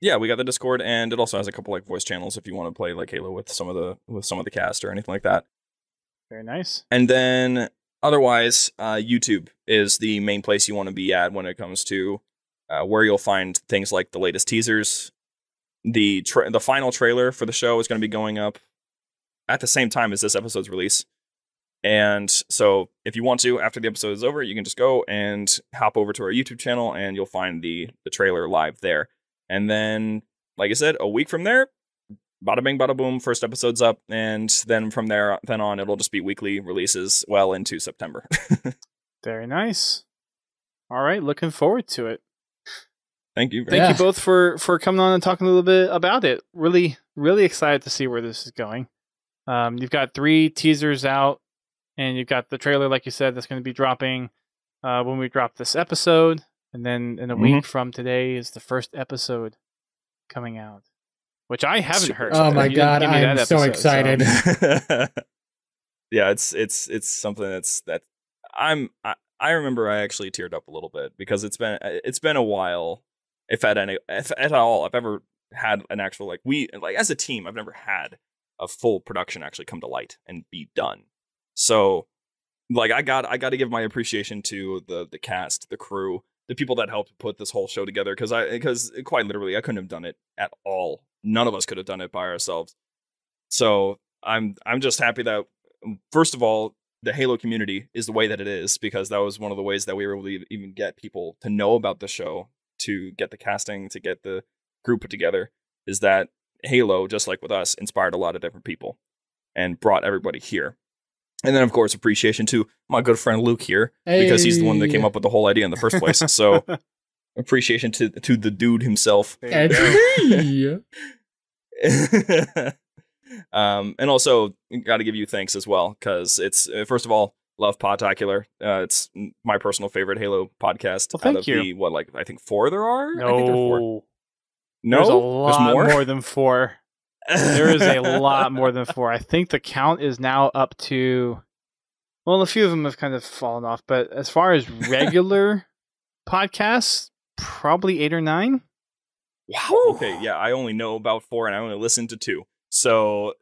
Yeah, we got the Discord, and it also has a couple like voice channels if you want to play like Halo with some of the cast or anything like that. Very nice. And then otherwise, YouTube is the main place you want to be at when it comes to where you'll find things like the latest teasers. The final trailer for the show is going to be going up at the same time as this episode's release. And so if you want to, after the episode is over, you can just go and hop over to our YouTube channel and you'll find the trailer live there. And then, like I said, a week from there, bada bing, bada boom, first episode's up. And then from there on, it'll just be weekly releases well into September. Very nice. All right, looking forward to it. Thank you. Thank you both for coming on and talking a little bit about it. Really, really excited to see where this is going. You've got 3 teasers out, and you've got the trailer, like you said, that's going to be dropping when we drop this episode. And then in a week from today is the first episode coming out, which I haven't heard. Oh my god, I'm so excited. Yeah, it's something that I remember I actually teared up a little bit because it's been a while, if at all I've ever had an actual as a team, I've never had a full production actually come to light and be done. So I got to give my appreciation to the cast, the crew, the people that helped put this whole show together, because quite literally I couldn't have done it at all. None of us could have done it by ourselves. So I'm just happy that, first of all, the Halo community is the way that it is, because that was one of the ways that we were able to even get people to know about the show, to get the casting, to get the group put together, is that Halo, just like with us, inspired a lot of different people and brought everybody here. And then, of course, appreciation to my good friend Luke here, because he's the one that came up with the whole idea in the first place. So appreciation to the dude himself. And also got to give you thanks as well, because it's, first of all, love Podtacular. It's my personal favorite Halo podcast. Well, thank you. I think 4 there are? No. I think there are 4. No? There's a lot more than 4. There is a lot more than 4. I think the count is now up to, well, a few of them have kind of fallen off, but as far as regular podcasts, probably 8 or 9. Wow. Okay, yeah, I only know about 4, and I only listened to 2. So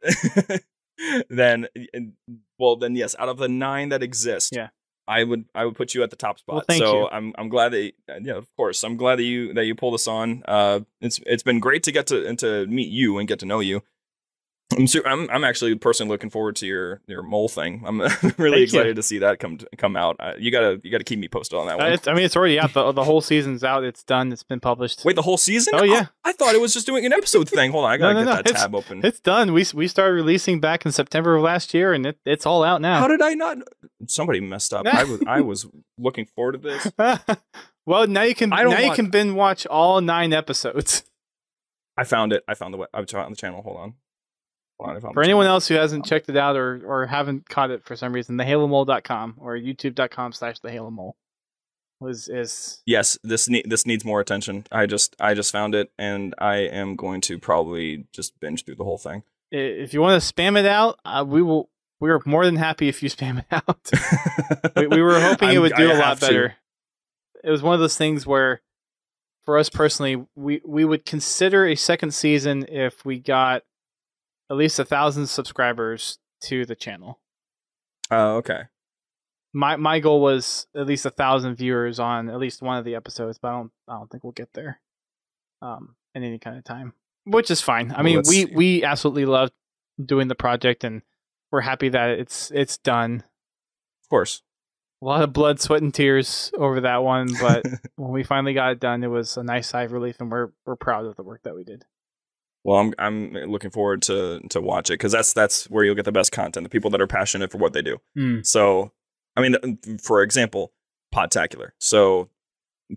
then yes, out of the 9 that exist, yeah, I would put you at the top spot. Well, thank you. I'm glad that of course, I'm glad that you pulled us on. It's been great to get to meet you and get to know you. I'm actually personally looking forward to your mole thing. I'm really excited to see that come out. You gotta keep me posted on that one. It's already out. The whole season's out. It's done. It's been published. Wait, the whole season? Oh yeah. I thought it was just doing an episode thing. Hold on, I gotta get that tab open. It's done. We started releasing back in September of last year, and it's all out now. How did I not? Somebody messed up. I was looking forward to this. Well, now you can binge watch all 9 episodes. I found it. I found on the channel. Hold on. For anyone else who hasn't checked it out or haven't caught it for some reason, thehalomole.com or youtube.com/thehalomole is yes, this needs more attention. I just found it, and I am going to probably just binge through the whole thing. If you want to spam it out, we're more than happy if you spam it out. we were hoping it would do a lot better. It was one of those things where, for us personally, we would consider a second season if we got at least 1,000 subscribers to the channel. Oh, okay. My goal was at least 1,000 viewers on at least one of the episodes, but I don't think we'll get there in any kind of time, which is fine. I mean, we absolutely love doing the project, and we're happy that it's done. Of course. A lot of blood, sweat, and tears over that one, but when we finally got it done, it was a nice sigh of relief, and we're proud of the work that we did. Well, I'm looking forward to watch it, because that's where you'll get the best content, the people that are passionate for what they do. So, I mean, for example, Podtacular. So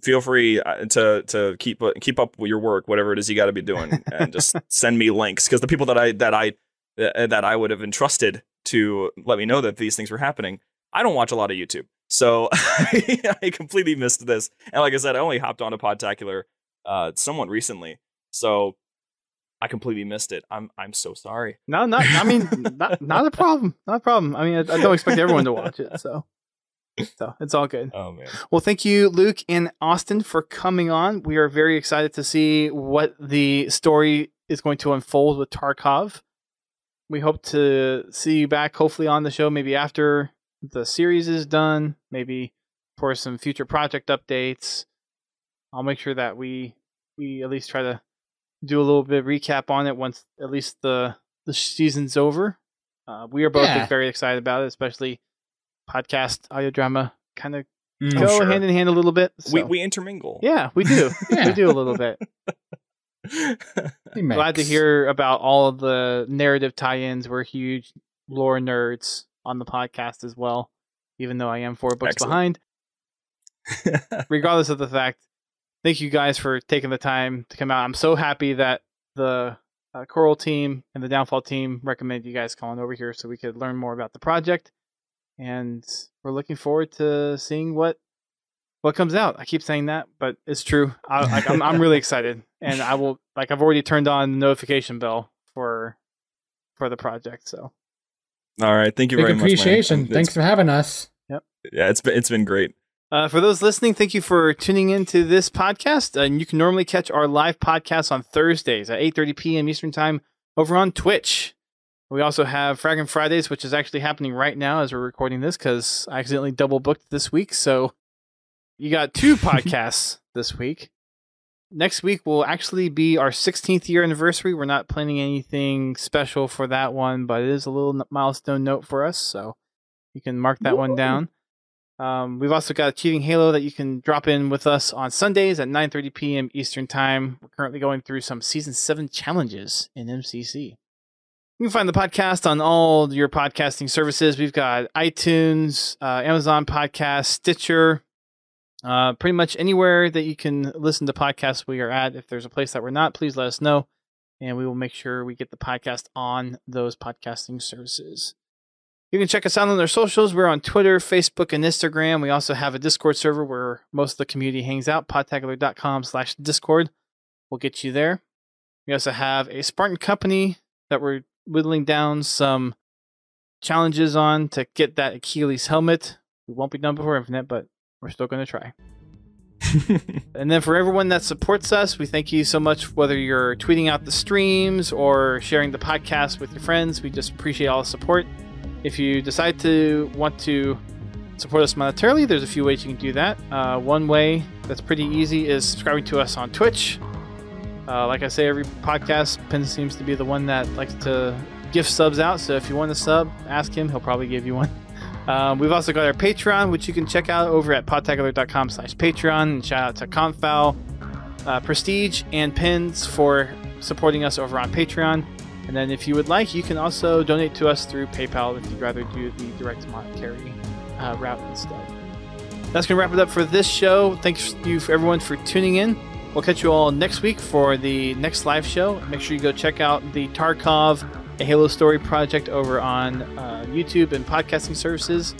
feel free to keep up with your work, whatever it is you got to be doing, and just send me links, because the people that I would have entrusted to let me know that these things were happening, I don't watch a lot of YouTube, so I completely missed this. And like I said, I only hopped onto Podtacular somewhat recently, so I completely missed it. I'm so sorry. Not a problem. Not a problem. I mean, I don't expect everyone to watch it, so it's all good. Oh man. Well, thank you, Luke and Austin, for coming on. We are very excited to see what the story is going to unfold with Tarkov. We hope to see you back, hopefully, on the show, maybe after the series is done, maybe for some future project updates. I'll make sure that we at least try to do a little bit of recap on it once at least the season's over. We are both very excited about it, especially podcast audio drama kind of go hand in hand a little bit. So. We intermingle. Yeah, we do. We do a little bit. Glad to hear about all of the narrative tie-ins. We're huge lore nerds on the podcast as well, even though I am 4 books behind. Regardless of the fact, thank you guys for taking the time to come out. I'm so happy that the Coral team and the Downfall team recommended you guys calling over here so we could learn more about the project. And we're looking forward to seeing what comes out. I keep saying that, but it's true. I'm really excited, and I will I've already turned on the notification bell for the project. So, all right, thank you very much. Appreciation. Thanks for having us. Yep. Yeah, it's been great. For those listening, thank you for tuning into this podcast. And you can normally catch our live podcast on Thursdays at 8:30 p.m. Eastern Time over on Twitch. We also have Fragging Fridays, which is actually happening right now as we're recording this because I accidentally double booked this week. So you got 2 podcasts this week. Next week will actually be our 16th year anniversary. We're not planning anything special for that one, but it is a little milestone note for us. So you can mark that one down. We've also got Achieving Halo that you can drop in with us on Sundays at 9:30 p.m. Eastern Time. We're currently going through some Season 7 challenges in MCC. You can find the podcast on all your podcasting services. We've got iTunes, Amazon Podcasts, Stitcher, pretty much anywhere that you can listen to podcasts we are at. If there's a place that we're not, please let us know, and we will make sure we get the podcast on those podcasting services. You can check us out on our socials. We're on Twitter, Facebook, and Instagram. We also have a Discord server where most of the community hangs out, podtacular.com/Discord. We'll get you there. We also have a Spartan company that we're whittling down some challenges on to get that Achilles helmet. We won't be done before Infinite, but we're still going to try. And then for everyone that supports us, we thank you so much, whether you're tweeting out the streams or sharing the podcast with your friends. We just appreciate all the support. If you decide to want to support us monetarily, there's a few ways you can do that. One way that's pretty easy is subscribing to us on Twitch. Like I say, every podcast, Penn seems to be the one that likes to gift subs out. So if you want a sub, ask him. He'll probably give you one. We've also got our Patreon, which you can check out over at podtacular.com/Patreon. And shout out to Confal, Prestige, and Pins for supporting us over on Patreon. And then if you would like, you can also donate to us through PayPal if you'd rather do the direct monetary route instead. That's going to wrap it up for this show. Thanks you for everyone for tuning in. We'll catch you all next week for the next live show. Make sure you go check out the Tarkov, a Halo Story project over on YouTube and podcasting services.